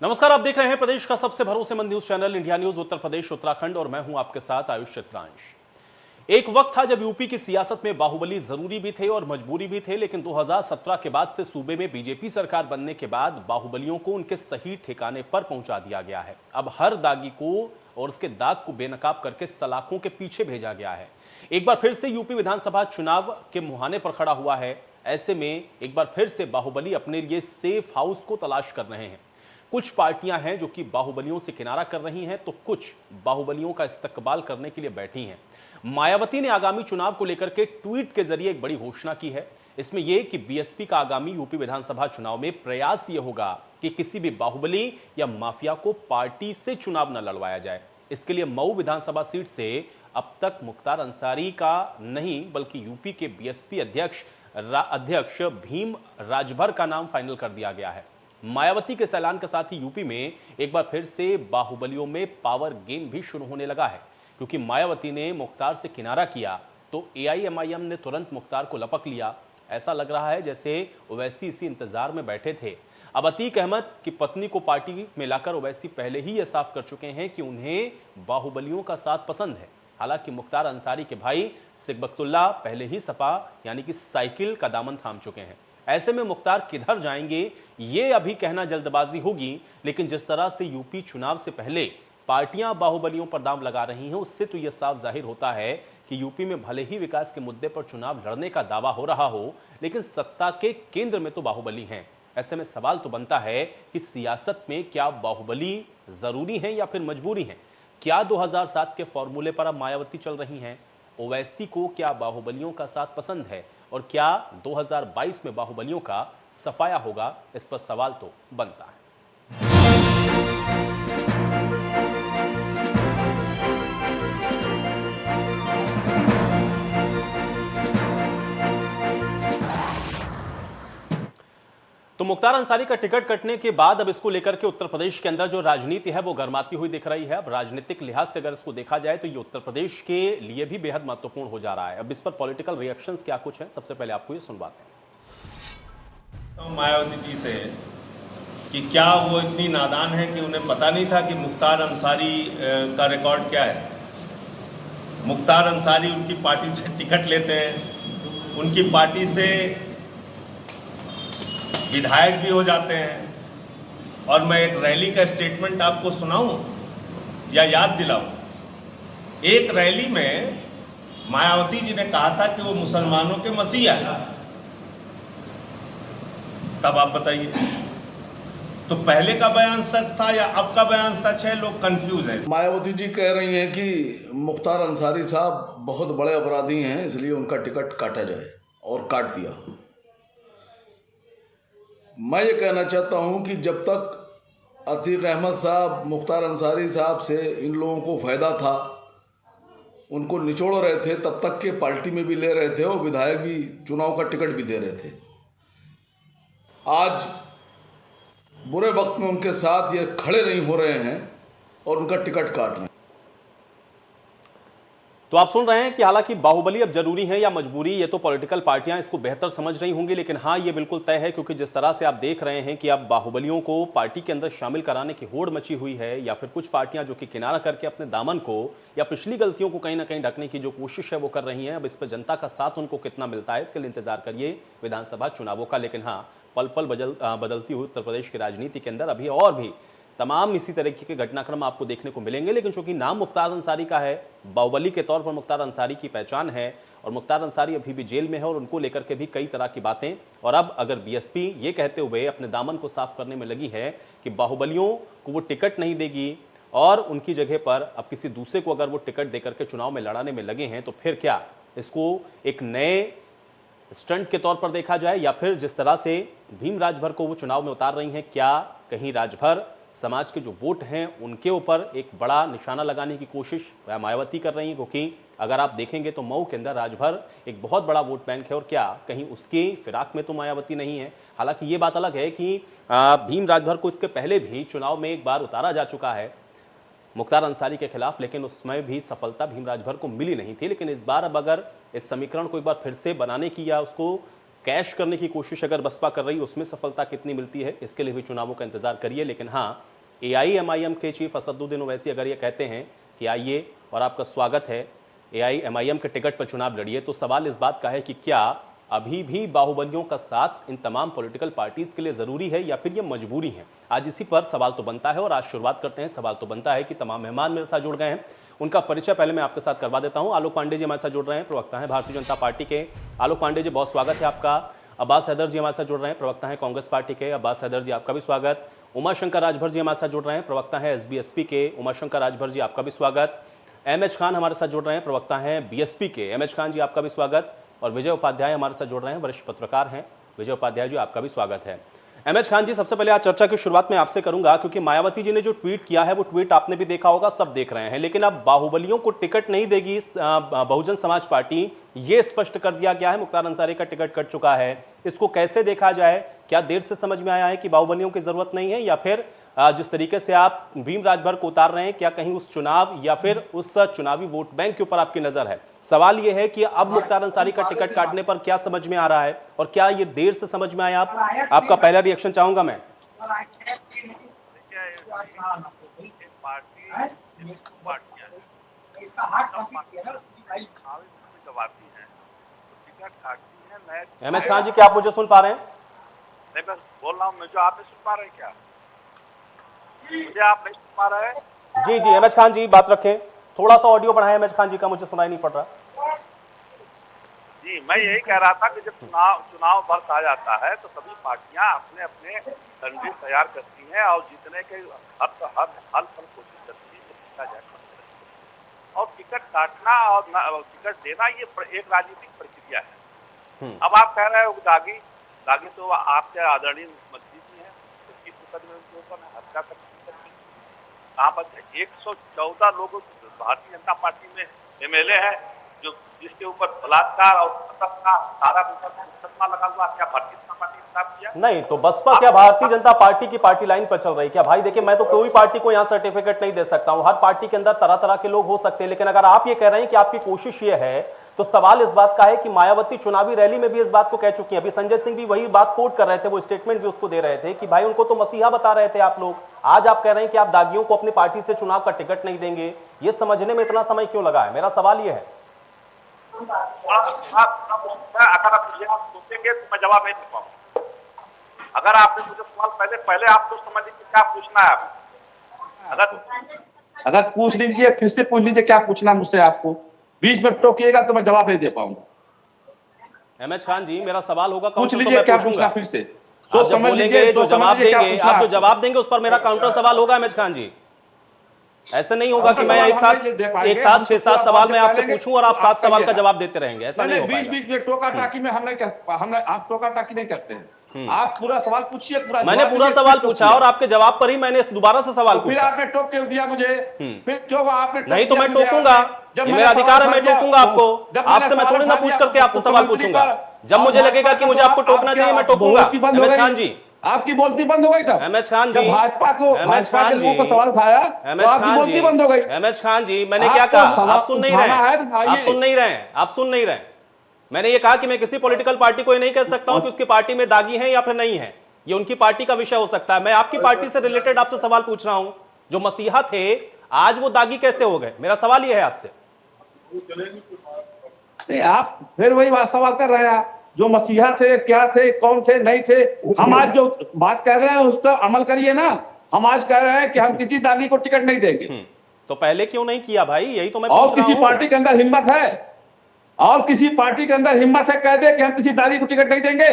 नमस्कार, आप देख रहे हैं प्रदेश का सबसे भरोसेमंद news channel India news Uttar Pradesh Uttarakhand और मैं हूं आपके साथ आयुष चित्रांश। एक वक्त था जब यूपी की सियासत में बाहुबली जरूरी भी थे और मजबूरी भी थे, लेकिन 2017 के बाद से सूबे में बीजेपी सरकार बनने के बाद बाहुबलियों को उनके सही ठिकाने पर पहुंचा दिया गया है। अब हर दागी को और उसके दाग को बेनकाब करके सलाखों के पीछे भेजा गया है। एक बार फिर से यूपी विधानसभा चुनाव के मुहाने पर खड़ा हुआ है। ऐसे में एक बार फिर से बाहुबली अपने लिए सेफ हाउस को तलाश कर रहे हैं। कुछ पार्टियां हैं जो कि बाहुबलियों से किनारा कर रही हैं, तो कुछ बाहुबलियों का इस्तकबाल करने के लिए बैठी हैं। मायावती ने आगामी चुनाव को लेकर के ट्वीट के जरिए एक बड़ी घोषणा की है। इसमें यह कि बीएसपी का आगामी यूपी विधानसभा चुनाव में प्रयास यह होगा कि किसी भी बाहुबली या माफिया को पार्टी से चुनाव न लड़वाया जाए। इसके लिए मऊ विधानसभा सीट से अब तक मुख्तार अंसारी का नहीं बल्कि यूपी के बीएसपी अध्यक्ष भीम राजभर का नाम फाइनल कर दिया गया है। मायावती के ऐलान के साथ ही यूपी में एक बार फिर से बाहुबलियों में पावर गेम भी शुरू होने लगा है, क्योंकि मायावती ने मुख्तार से किनारा किया तो एआईएमआईएम ने तुरंत मुख्तार को लपक लिया। ऐसा लग रहा है जैसे ओवैसी इसी इंतजार में बैठे थे। अब अतीक अहमद की पत्नी को पार्टी में लाकर ओवैसी पहले ही यह साफ कर चुके हैं कि उन्हें बाहुबलियों का साथ पसंद है। हालांकि मुख्तार अंसारी के भाई सिकबतुल्ला पहले ही सपा यानी कि साइकिल का दामन थाम चुके हैं। ऐसे में मुख्तार किधर जाएंगे ये अभी कहना जल्दबाजी होगी, लेकिन जिस तरह से यूपी चुनाव से पहले पार्टियां बाहुबलियों पर दांव लगा रही हैं, उससे तो यह साफ जाहिर होता है कि यूपी में भले ही विकास के मुद्दे पर चुनाव लड़ने का दावा हो रहा हो, लेकिन सत्ता के केंद्र में तो बाहुबली हैं। ऐसे में सवाल तो बनता है कि सियासत में क्या बाहुबली जरूरी है या फिर मजबूरी है? क्या 2007 के फॉर्मूले पर अब मायावती चल रही हैं? ओवैसी को क्या बाहुबलियों का साथ पसंद है और क्या 2022 में बाहुबलियों का सफाया होगा? इस पर सवाल तो बनता है। तो मुख्तार अंसारी का टिकट कटने के बाद अब इसको लेकर के उत्तर प्रदेश के अंदर जो राजनीति है वो गर्माती हुई दिख रही है। अब राजनीतिक लिहाज से अगर इसको देखा जाए तो ये उत्तर प्रदेश के लिए भी बेहद महत्वपूर्ण हो जा रहा है। अब इस पर पॉलिटिकल रिएक्शंस क्या कुछ है, सबसे पहले आपको ये सुनवाते हैं। तो मायावती जी से कि क्या वो इतनी नादान है कि उन्हें पता नहीं था कि मुख्तार अंसारी का रिकॉर्ड क्या है। मुख्तार अंसारी उनकी पार्टी से टिकट लेते हैं, उनकी पार्टी से विधायक भी हो जाते हैं। और मैं एक रैली का स्टेटमेंट आपको सुनाऊं या याद दिलाऊं। एक रैली में मायावती जी ने कहा था कि वो मुसलमानों के मसीहा है। तब आप बताइए, तो पहले का बयान सच था या अब का बयान सच है? लोग कंफ्यूज हैं। मायावती जी कह रही हैं कि मुख्तार अंसारी साहब बहुत बड़े अपराधी हैं, इसलिए उनका टिकट काटा जाए और काट दिया। मैं ये कहना चाहता हूं कि जब तक अतीक अहमद साहब मुख्तार अंसारी साहब से इन लोगों को फ़ायदा था, उनको निचोड़ रहे थे, तब तक के पार्टी में भी ले रहे थे और विधायक भी चुनाव का टिकट भी दे रहे थे। आज बुरे वक्त में उनके साथ ये खड़े नहीं हो रहे हैं और उनका टिकट काट रहे हैं। तो आप सुन रहे हैं कि हालांकि बाहुबली अब जरूरी है या मजबूरी, ये तो पॉलिटिकल पार्टियां इसको बेहतर समझ रही होंगी, लेकिन हाँ ये बिल्कुल तय है, क्योंकि जिस तरह से आप देख रहे हैं कि अब बाहुबलियों को पार्टी के अंदर शामिल कराने की होड़ मची हुई है, या फिर कुछ पार्टियां जो कि किनारा करके अपने दामन को या पिछली गलतियों को कहीं ना कहीं ढकने की जो कोशिश है वो कर रही हैं। अब इस पर जनता का साथ उनको कितना मिलता है, इसके लिए इंतजार करिए विधानसभा चुनावों का। लेकिन हाँ, पल पल बदलती हुई उत्तर प्रदेश की राजनीति के अंदर अभी और भी तमाम इसी तरीके के घटनाक्रम आपको देखने को मिलेंगे। लेकिन चूंकि नाम मुख्तार अंसारी का है, बाहुबली के तौर पर मुख्तार अंसारी की पहचान है, और मुख्तार अंसारी अभी भी जेल में है और उनको लेकर के भी कई तरह की बातें। और अब अगर बीएसपी ये कहते हुए अपने दामन को साफ करने में लगी है कि बाहुबलियों को वो टिकट नहीं देगी और उनकी जगह पर अब किसी दूसरे को अगर वो टिकट देकर के चुनाव में लड़ाने में लगे हैं, तो फिर क्या इसको एक नए स्टंट के तौर पर देखा जाए, या फिर जिस तरह से भीम राजभर को वो चुनाव में उतार रही हैं, क्या कहीं राजभर समाज के जो वोट हैं उनके ऊपर एक बड़ा निशाना लगाने की कोशिश मायावती कर रही हैं? क्योंकि अगर आप देखेंगे तो मऊ के अंदर राजभर एक बहुत बड़ा वोट बैंक है, और क्या कहीं उसके फिराक में तो मायावती नहीं है? हालांकि ये बात अलग है कि भीम राजभर को इसके पहले भी चुनाव में एक बार उतारा जा चुका है मुख्तार अंसारी के खिलाफ, लेकिन उसमें भी सफलता भीम राजभर को मिली नहीं थी। लेकिन इस बार अब अगर इस समीकरण को एक बार फिर से बनाने की या उसको कैश करने की कोशिश अगर बसपा कर रही है, उसमें सफलता कितनी मिलती है, इसके लिए भी चुनावों का इंतजार करिए। लेकिन हाँ, एआईएमआईएम के चीफ असदुद्दीन ओवैसी अगर ये कहते हैं कि आइए और आपका स्वागत है, एआईएमआईएम के टिकट पर चुनाव लड़िए, तो सवाल इस बात का है कि क्या अभी भी बाहुबलियों का साथ इन तमाम पॉलिटिकल पार्टीज के लिए जरूरी है या फिर ये मजबूरी है? आज इसी पर सवाल तो बनता है और आज शुरुआत करते हैं। सवाल तो बनता है कि तमाम मेहमान मेरे साथ जुड़ गए हैं, उनका परिचय पहले मैं आपके साथ करवा देता हूं। आलोक पांडे जी हमारे साथ जुड़ रहे हैं, प्रवक्ता हैं भारतीय जनता पार्टी के। आलोक पांडे जी, बहुत स्वागत है आपका। अब्बास हैदर जी हमारे साथ जुड़ रहे हैं, प्रवक्ता हैं कांग्रेस पार्टी के। अब्बास हैदर जी, आपका भी स्वागत। उमाशंकर राजभर जी हमारे साथ जुड़ रहे हैं, प्रवक्ता हैं एसबीएसपी के। उमाशंकर राजभर जी, आपका भी स्वागत। एमएच खान हमारे साथ जुड़ रहे हैं, प्रवक्ता हैं बीएसपी के। एमएच खान जी, आपका भी स्वागत। और विजय उपाध्याय हमारे साथ जुड़ रहे हैं, वरिष्ठ पत्रकार हैं। विजय उपाध्याय जी, आपका भी स्वागत है। एमएच खान जी, सबसे पहले आज चर्चा की शुरुआत में आपसे करूंगा, क्योंकि मायावती जी ने जो ट्वीट किया है वो ट्वीट आपने भी देखा होगा, सब देख रहे हैं, लेकिन अब बाहुबलियों को टिकट नहीं देगी बहुजन समाज पार्टी, ये स्पष्ट कर दिया गया है। मुख्तार अंसारी का टिकट कट चुका है, इसको कैसे देखा जाए? क्या देर से समझ में आया है कि बाहुबलियों की जरूरत नहीं है, या फिर जिस तरीके से आप भीम राजभर को उतार रहे हैं, क्या कहीं उस चुनाव या फिर उस चुनावी वोट बैंक के ऊपर आपकी नजर है? सवाल यह है कि अब मुख्तार अंसारी का टिकट काटने पर क्या समझ में आ रहा है और क्या ये देर से समझ में आया? आपका पहला रिएक्शन चाहूंगा मैं। एमएच खान जी, क्या आप मुझे सुन पा रहे हैं? नहीं, मैं बोल रहा हूँ, मुझे आप नहीं सुन पा रहे हैं क्या? मुझे आप नहीं सुन पा रहे हैं? जी जी, एमएच खान जी बात रखें, थोड़ा सा ऑडियो बढ़ाएं एमएच खान जी का, मुझे सुनाई नहीं पड़ रहा। जी, मैं यही कह रहा था कि जब चुनाव वर्ष आ जाता है तो सभी पार्टियां अपने अपने रणनीति तैयार करती हैं और जीतने के हर फल कोशिश करती है। और टिकट काटना और टिकट देना ये एक राजनीतिक प्रक्रिया है। अब आप कह रहे हो दागी तो आपके आदरणीय मंत्री जी हैं, तो 20 मुकदमे उनके ऊपर हत्या तक कहाँ पर 114 लोग भारतीय जनता पार्टी में एमएलए है जो जिसके ऊपर बलात्कार और का सारा मुकदमा लगा हुआ। क्या भारतीय जनता पार्टी ने साफ किया? नहीं, तो बसपा क्या भारतीय जनता पार्टी की पार्टी लाइन पर चल रही क्या? भाई देखिए, मैं तो कोई पार्टी को यहाँ सर्टिफिकेट नहीं दे सकता हूँ, हर पार्टी के अंदर तरह तरह के लोग हो सकते हैं, लेकिन अगर आप ये कह रहे हैं कि आपकी कोशिश ये है, तो सवाल इस बात का है कि मायावती चुनावी रैली में भी इस बात को कह चुकी हैं। अभी संजय सिंह भी वही बात कोट कर रहे थे, वो स्टेटमेंट भी उसको दे रहे थे कि भाई उनको तो मसीहा बता रहे थे आप लोग। आज आप कह रहे हैं कि आप दागियों को अपनी पार्टी से चुनाव का टिकट नहीं देंगे, ये समझने में इतना समय क्यों लगा है? मेरा सवाल ये है। अगर आप पूछेंगे तो मैं जवाब नहीं दे पाऊंगा। अगर आपने मुझे सवाल पहले आप तो समझ लीजिए क्या पूछना है आपको। अगर पूछ लीजिए, फिर से पूछ लीजिए क्या पूछना मुझसे। आपको बीच में टोकिएगा तो मैं जवाब नहीं दे पाऊंगा। एमएच खान जी, मेरा सवाल होगा पूछ लीजिए क्या पूछना फिर से। आप जब बोलेंगे, जो जवाब देंगे, आप जो जवाब देंगे उस पर मेरा काउंटर सवाल होगा एमएच खान जी। ऐसे नहीं होगा कि मैं एक साथ 6-7 सवाल मैं आपसे पूछूं और आप 7 सवाल का जवाब देते रहेंगे, ऐसा नहीं होगा। बीच में टोका टाकी में आप टोका टाकी नहीं करते हैं। आप पूरा सवाल पूछिए। मैंने पूरा सवाल पूछा और आपके जवाब पर ही मैंने दोबारा से सवाल पूछा। फिर आपने टोक के दिया मुझे, फिर क्यों आपने नहीं? तो मैं टोकूंगा, ये मेरा अधिकार है, मैं टोकूंगा आपको। आपसे मैं थोड़ी ना पूछ करके आपसे सवाल पूछूंगा। जब मुझे लगेगा कि मुझे आपको टोकना चाहिए, मैं टोकूंगा। एमएच खान जी, आपकी बोलती बंद हो गई तब। एमएच खान जी, भाजपा के लोगों को सवाल उठाया, आपकी बोलती बंद हो गई। एमएच खान जी, मैंने क्या कहा? आप सुन नहीं रहे, आप सुन नहीं रहे, आप सुन नहीं रहे। मैंने ये कहा कि मैं किसी पॉलिटिकल पार्टी को ये नहीं कह सकता हूं कि उसकी पार्टी में दागी है या फिर नहीं है, ये उनकी पार्टी का विषय हो सकता है। मैं आपकी पार्टी से रिलेटेड आपसे सवाल पूछ रहा हूं, जो मसीहा थे आज वो दागी कैसे हो गए? मेरा सवाल ये है आपसे। आप फिर वही सवाल कर रहे हैं, जो मसीहा थे, क्या थे, कौन थे, नहीं थे। हम आज जो बात कह रहे हैं उस पर अमल करिए ना। हम आज कह रहे हैं कि हम किसी दागी को टिकट नहीं देंगे। तो पहले क्यों नहीं किया भाई? यही तो मैं पूछ रहा हूं। और किसी पार्टी के अंदर हिम्मत है, और किसी पार्टी के अंदर हिम्मत है कह दे कि हम किसी दागी को टिकट नहीं देंगे?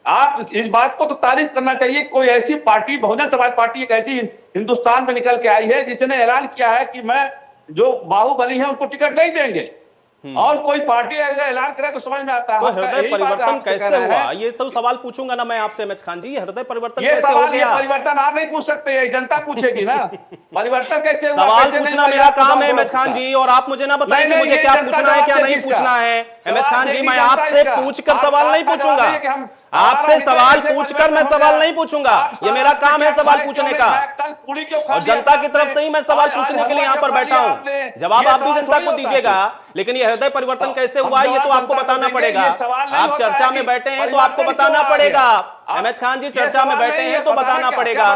आप इस बात को तो तारीफ करना चाहिए। कोई ऐसी पार्टी, बहुजन समाज पार्टी एक ऐसी हिंदुस्तान में निकल के आई है जिसने ऐलान किया है कि मैं जो बाहुबली है उनको टिकट नहीं देंगे। और कोई पार्टी अगर ऐलान करे तो समझ में आता है। तो हृदय परिवर्तन कैसे हुआ? ये सब सवाल पूछूंगा ना मैं आपसे एमएच खान जी, हृदय परिवर्तन कैसे हो गया? परिवर्तन आप नहीं पूछ सकते, जनता पूछेगी ना। परिवर्तन कैसे हुआ? सवाल पूछना मेरा काम है एमएच खान जी, और आप मुझे ना बताएं कि मुझे क्या पूछना है क्या नहीं पूछना है। एमएच खान जी, मैं आपसे पूछकर सवाल नहीं पूछूंगा, आपसे सवाल पूछकर मैं सवाल नहीं पूछूंगा। ये मेरा काम है सवाल पूछने का, और जनता की तरफ से ही मैं सवाल पूछने के लिए यहाँ पर बैठा हूँ। जवाब आप भी जनता को दीजिएगा, लेकिन ये हृदय परिवर्तन कैसे हुआ ये तो आपको बताना पड़ेगा। आप चर्चा में बैठे हैं तो आपको बताना पड़ेगा। एमएच खान जी, चर्चा में बैठे हैं तो बताना पड़ेगा।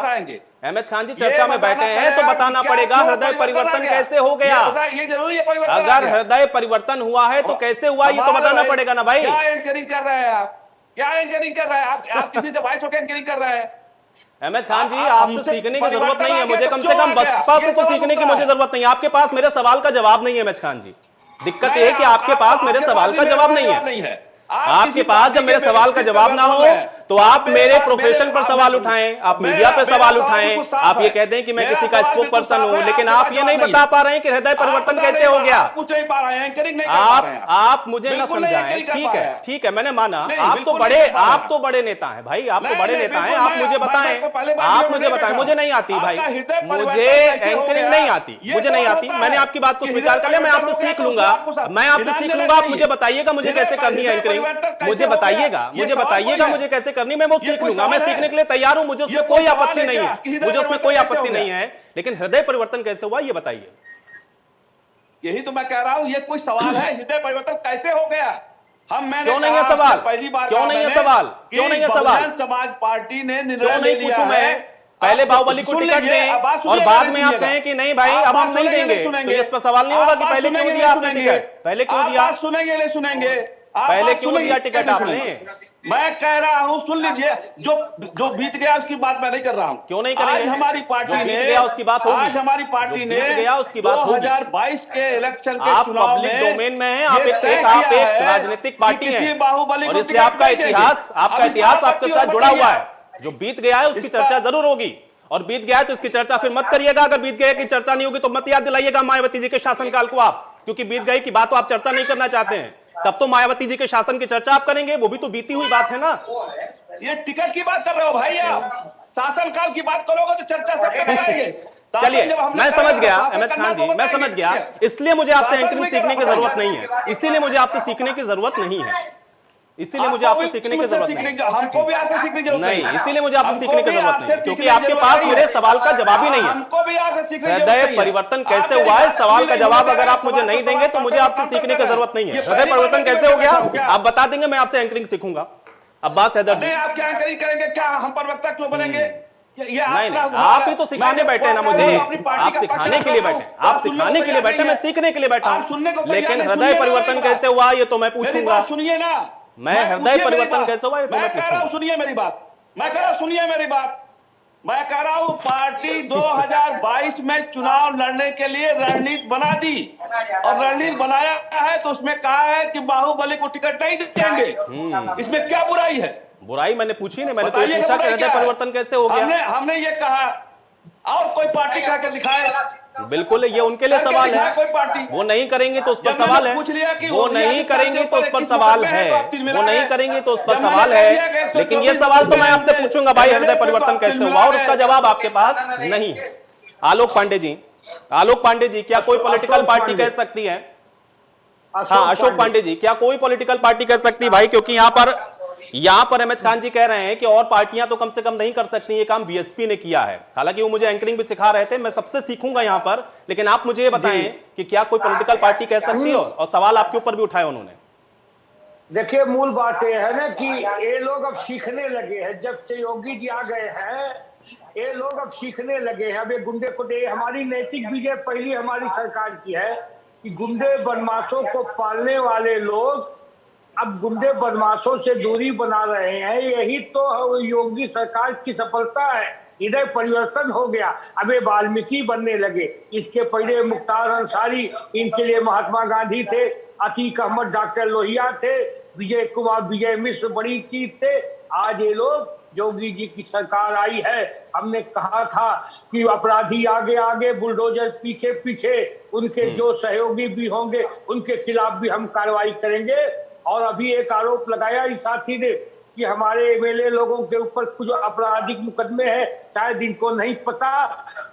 एमएच खान जी चर्चा में बैठे हैं तो बताना पड़ेगा हृदय परिवर्तन कैसे हो गया। ये जरूरी है परिवर्तन। अगर हृदय परिवर्तन हुआ है तो कैसे हुआ ये तो बताना पड़ेगा ना भाई। क्या एंकरिंग कर रहे हैं आप? क्या एंकरिंग कर रहे हैं आप? किसी से बाइस होकर एंकरिंग कर रहे हैं? एमएच खान जी आपसे सीखने की जरूरत नहीं है मुझे, कम से कम बसपा से तो सीखने की मुझे जरूरत नहीं है। आपके पास मेरे सवाल का जवाब नहीं है एमएच खान जी। दिक्कत यह है कि आपके पास मेरे सवाल का जवाब नहीं है। आपके पास जब मेरे सवाल का जवाब ना हो तो आप मेरे प्रोफेशन पर सवाल उठाएं, आप मीडिया पर सवाल उठाएं, आप ये कहते हैं कि मैं किसी का स्पोक पर्सन हूं, लेकिन आप ये नहीं बता पा रहे हैं कि हृदय परिवर्तन कैसे हो गया। आप मुझे ना समझाएं। ठीक है मैंने माना आप तो बड़े नेता हैं भाई, आप तो बड़े नेता हैं। आप मुझे बताएं, मुझे नहीं आती भाई, मुझे एंकरिंग नहीं आती, मुझे नहीं आती। मैंने आपकी बात को स्वीकार कर लिया, मैं आपसे सीख लूंगा, आप मुझे बताइएगा मुझे कैसे करनी है एंकरिंग, मुझे बताइएगा मुझे कैसे करनी, मैं वो सीख लूंगा। मैं सीखने के लिए तैयार हूं, मुझे उसमें कोई आपत्ति नहीं है, मुझे उसमें कोई आपत्ति नहीं है। लेकिन हृदय परिवर्तन कैसे हुआ ये बताइए। यही तो मैं कह रहा हूं, ये कोई सवाल है? हृदय परिवर्तन कैसे हो गया? क्यों नहीं है सवाल? पहली बार क्यों नहीं है सवाल? समाज पार्टी ने क्यों नहीं पूछूं मैं? पहले बाहुबली को टिकट दें और बाद में आप कहें कि नहीं भाई अब हम नहीं देंगे, तो इस पर सवाल नहीं होगा कि पहले क्यों दिया आपने टिकट? पहले क्यों दिया? सुनेंगे पहले क्यों दिया टिकट आपने? मैं कह रहा हूं सुन लीजिए, जो बीत गया उसकी बात मैं नहीं कर रहा हूं। क्यों नहीं करेंगे? आज हमारी पार्टी ने बीत गया उसकी बात होगी। आज हमारी पार्टी ने 2022 के इलेक्शन के आप चुनाव पब्लिक में डोमेन में हैं, आप एक राजनीतिक पार्टी हैं और इसलिए आपका इतिहास आपके साथ जुड़ा हुआ है। जो बीत गया है उसकी चर्चा जरूर होगी और बीत गया है तो इसकी चर्चा फिर मत करिएगा। अगर बीत गया की चर्चा नहीं होगी तो मत याद दिलाइएगा मायावती जी के शासनकाल को आप, क्योंकि बीत गई की बात तो आप चर्चा नहीं करना चाहते हैं। तब तो मायावती जी के शासन की चर्चा आप करेंगे, वो भी तो बीती हुई बात है ना। ये टिकट की बात कर रहे हो भाई, आप शासनकाल की बात करोगे तो चर्चा सब करेंगे। चलिए मैं समझ गया एमएच खान जी, मैं समझ गया। इसलिए मुझे आपसे एंकरिंग सीखने की जरूरत नहीं है, इसीलिए मुझे आपसे सीखने की जरूरत नहीं है, इसीलिए मुझे आपसे सीखने की जरूरत नहीं। हमको भी आपसे सीखने की जरूरत नहीं, इसीलिए मुझे आपसे सीखने की जरूरत नहीं, क्योंकि आपके पास मेरे सवाल का जवाब ही नहीं है। हमको भी आपसे सीखने की हृदय परिवर्तन कैसे हुआ है सवाल का जवाब अगर आप मुझे नहीं देंगे तो मुझे आपसे सीखने की जरूरत नहीं है। हृदय परिवर्तन कैसे हो गया आप बता देंगे, मैं आपसे एंकरिंग सीखूंगा। अब्बास हैदर जी, आप क्या एंकरिंग करेंगे? क्या हम प्रवक्ता क्यों बनेंगे? नहीं, आप ही तो सिखाने बैठे ना मुझे, आप सिखाने के लिए बैठे, आप सिखाने के लिए बैठे, मैं सीखने के लिए बैठा हूं। लेकिन हृदय परिवर्तन कैसे हुआ ये तो मैं पूछूंगा। सुनिए ना, मैं हृदय परिवर्तन कैसे हुआ ये तो मैं कह रहा हूं, सुनिए मेरी बात, मैं कह रहा हूं सुनिए मेरी बात। मैं कह रहा हूं पार्टी 2022 में चुनाव लड़ने के लिए रणनीति बना दी और रणनीति बनाया है तो उसमें कहा है कि बाहुबली को टिकट नहीं देंगे। इसमें क्या बुराई है? बुराई मैंने पूछी नहीं, मैंने तो ये पूछा कि हृदय परिवर्तन कैसे हो गया। हमने ये कहा और कोई पार्टी कह के दिखाए। बिल्कुल ये उनके लिए सवाल है, कोई पार्टी वो नहीं करेंगे तो उस पर सवाल है, वो नहीं करेंगे तो उस पर सवाल है, वो नहीं करेंगे तो उस पर सवाल है। लेकिन ये सवाल तो मैं आपसे पूछूंगा भाई हृदय परिवर्तन कैसे हुआ और उसका जवाब आपके पास नहीं है। आलोक पांडे जी, क्या कोई पॉलिटिकल पार्टी कह सकती है? हाँ अशोक पांडे जी, क्या कोई पॉलिटिकल पार्टी कह सकती है भाई? क्योंकि यहाँ पर एमएच खान जी कह रहे हैं कि और पार्टियां तो कम से कम नहीं कर सकती, ये काम बीएसपी ने किया है। हालांकि वो मुझे एंकरिंग भी सिखा रहे थे, मैं सबसे सीखूंगा यहाँ पर, लेकिन आप मुझे ये बताएं कि क्या कोई पॉलिटिकल पार्टी कह सकती हो? और सवाल आपके ऊपर भी उठाए उन्होंने। देखिए मूल बात यह है ना कि ये लोग अब सीखने लगे हैं, जब से योगी जी आ गए हैं ये लोग अब सीखने लगे हैं। अब ये गुंडे को दे, हमारी नैतिक विजय पहली हमारी सरकार की है कि गुंडे बदमाशों को पालने वाले लोग अब गुंडे बदमाशों से दूरी बना रहे हैं। यही तो योगी सरकार की सफलता है। हृदय परिवर्तन हो गया, अब ये वाल्मीकि बनने लगे। इसके पहले मुख्तार अंसारी, इनके लिए महात्मा गांधी थे, अतीक अहमद डॉक्टर लोहिया थे, विजय कुमार विजय मिश्र बड़ी चीज थे। आज ये लोग योगी जी की सरकार आई है, हमने कहा था कि अपराधी आगे आगे बुलडोजर पीछे पीछे, उनके जो सहयोगी भी होंगे उनके खिलाफ भी हम कार्रवाई करेंगे। और अभी एक आरोप लगाया इस साथी ने कि हमारे एमएलए लोगों के ऊपर कुछ आपराधिक मुकदमे हैं। शायद इनको नहीं पता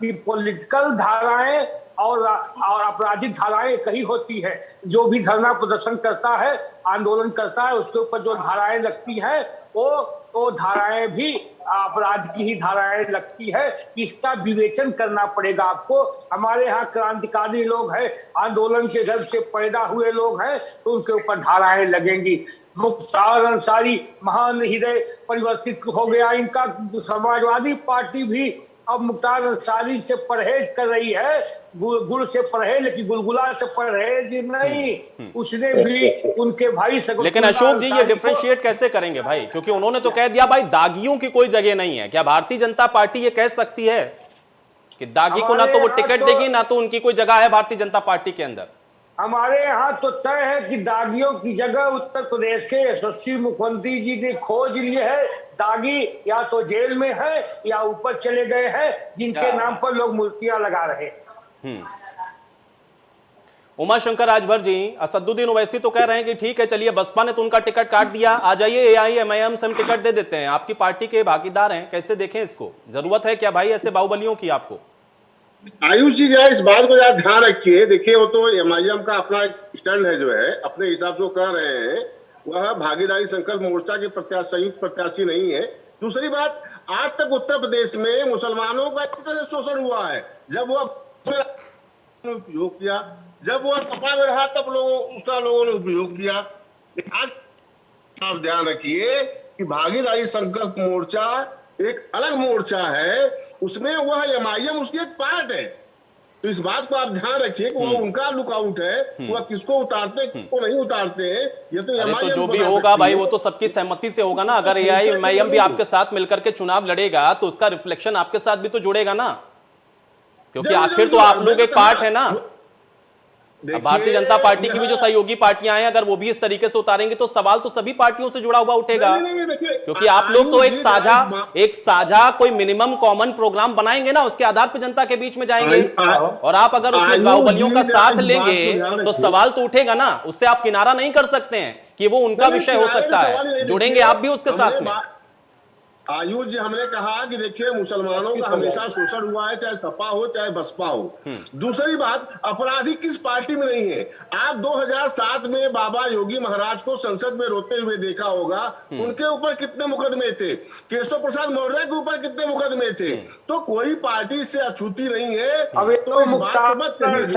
कि पॉलिटिकल धाराएं और आपराधिक धाराएं कहीं होती है। जो भी धरना प्रदर्शन करता है, आंदोलन करता है, उसके ऊपर जो धाराएं लगती हैं वो धाराएं भी अपराध की ही धाराएं लगती है। इसका विवेचन करना पड़ेगा आपको। हमारे यहाँ क्रांतिकारी लोग हैं, आंदोलन के घर से पैदा हुए लोग हैं, तो उनके ऊपर धाराएं लगेंगी। मुख्तार अंसारी महान हृदय परिवर्तित हो गया इनका। समाजवादी पार्टी भी अब मुख्तार अंसारी से परहेज कर रही है, गुड़ से परहेज, लेकिन गुलगुला से परहेज नहीं। उसने भी उनके भाई लेकिन अशोक जी ये डिफरेंशिएट कैसे करेंगे भाई, क्योंकि उन्होंने तो कह दिया भाई दागियों की कोई जगह नहीं है। क्या भारतीय जनता पार्टी ये कह सकती है कि दागी को ना तो वो टिकट देगी ना तो उनकी कोई जगह है भारतीय जनता पार्टी के अंदर? हमारे यहाँ तो तय है कि दागियों की जगह उत्तर प्रदेश के यशस्वी मुख्यमंत्री जी ने खोज ली है। दागी या तो जेल में है या ऊपर चले गए हैं, जिनके नाम पर लोग मूर्तियां लगा रहे हैं। उमाशंकर राजभर जी, असदुद्दीन ओवैसी तो कह रहे हैं कि ठीक है चलिए बसपा ने तो उनका टिकट काट दिया, आ जाइए AIMIM से हम टिकट दे देते हैं, आपकी पार्टी के भागीदार हैं। कैसे देखें इसको? जरूरत है क्या भाई ऐसे बाहुबलियों की आपको? आयुष जी जो है इस बात को याद ध्यान रखिए। देखिए वो तो MIM का अपना स्टैंड है, जो है अपने हिसाब से वो कर रहे हैं, वह भागीदारी संकल्प मोर्चा के संयुक्त प्रत्याशी नहीं है। दूसरी बात, आज तक उत्तर प्रदेश में मुसलमानों का इस तरह शोषण हुआ है। जब वह उपयोग किया, जब वह सपा में रहा तब उसका लोगों ने उपयोग किया। आज आप ध्यान रखिए कि भागीदारी संकल्प मोर्चा एक अलग मोर्चा है, उसमें वह MIM उसकी एक पार्ट है। तो इस बात को आप ध्यान रखिए कि वह उनका लुकआउट है, वह किसको उतारते हैं किसको नहीं उतारते हैं, ये तो MIM तो जो भी होगा भाई वो तो सबकी सहमति से होगा ना। अगर AIMIM भी आपके साथ मिलकर के चुनाव लड़ेगा तो उसका रिफ्लेक्शन आपके साथ भी तो जुड़ेगा ना, क्योंकि आखिर तो आप लोग एक पार्ट है ना। भारतीय जनता पार्टी की भी जो सहयोगी पार्टियां हैं, अगर वो भी इस तरीके से उतारेंगे तो सवाल तो सभी पार्टियों से जुड़ा हुआ उठेगा। क्योंकि आप लोग तो एक साझा कोई मिनिमम कॉमन प्रोग्राम बनाएंगे ना, उसके आधार पर जनता के बीच में जाएंगे। और आप अगर उसमें बाहुबलियों का साथ लेंगे तो सवाल तो उठेगा ना, उससे आप किनारा नहीं कर सकते हैं कि वो उनका विषय हो सकता है, जुड़ेंगे आप भी उसके साथ में। आयुष जी, हमने कहा कि देखिए मुसलमानों का हमेशा शोषण हुआ है, चाहे सपा हो चाहे बसपा हो। दूसरी बात, अपराधी किस पार्टी में नहीं है। आप 2007 में बाबा योगी महाराज को संसद में रोते हुए देखा होगा, उनके ऊपर कितने मुकदमे थे, केशव प्रसाद मौर्य के ऊपर कितने मुकदमे थे। तो कोई पार्टी इससे अछूती नहीं है। तो इस बात को मत कहिए, इस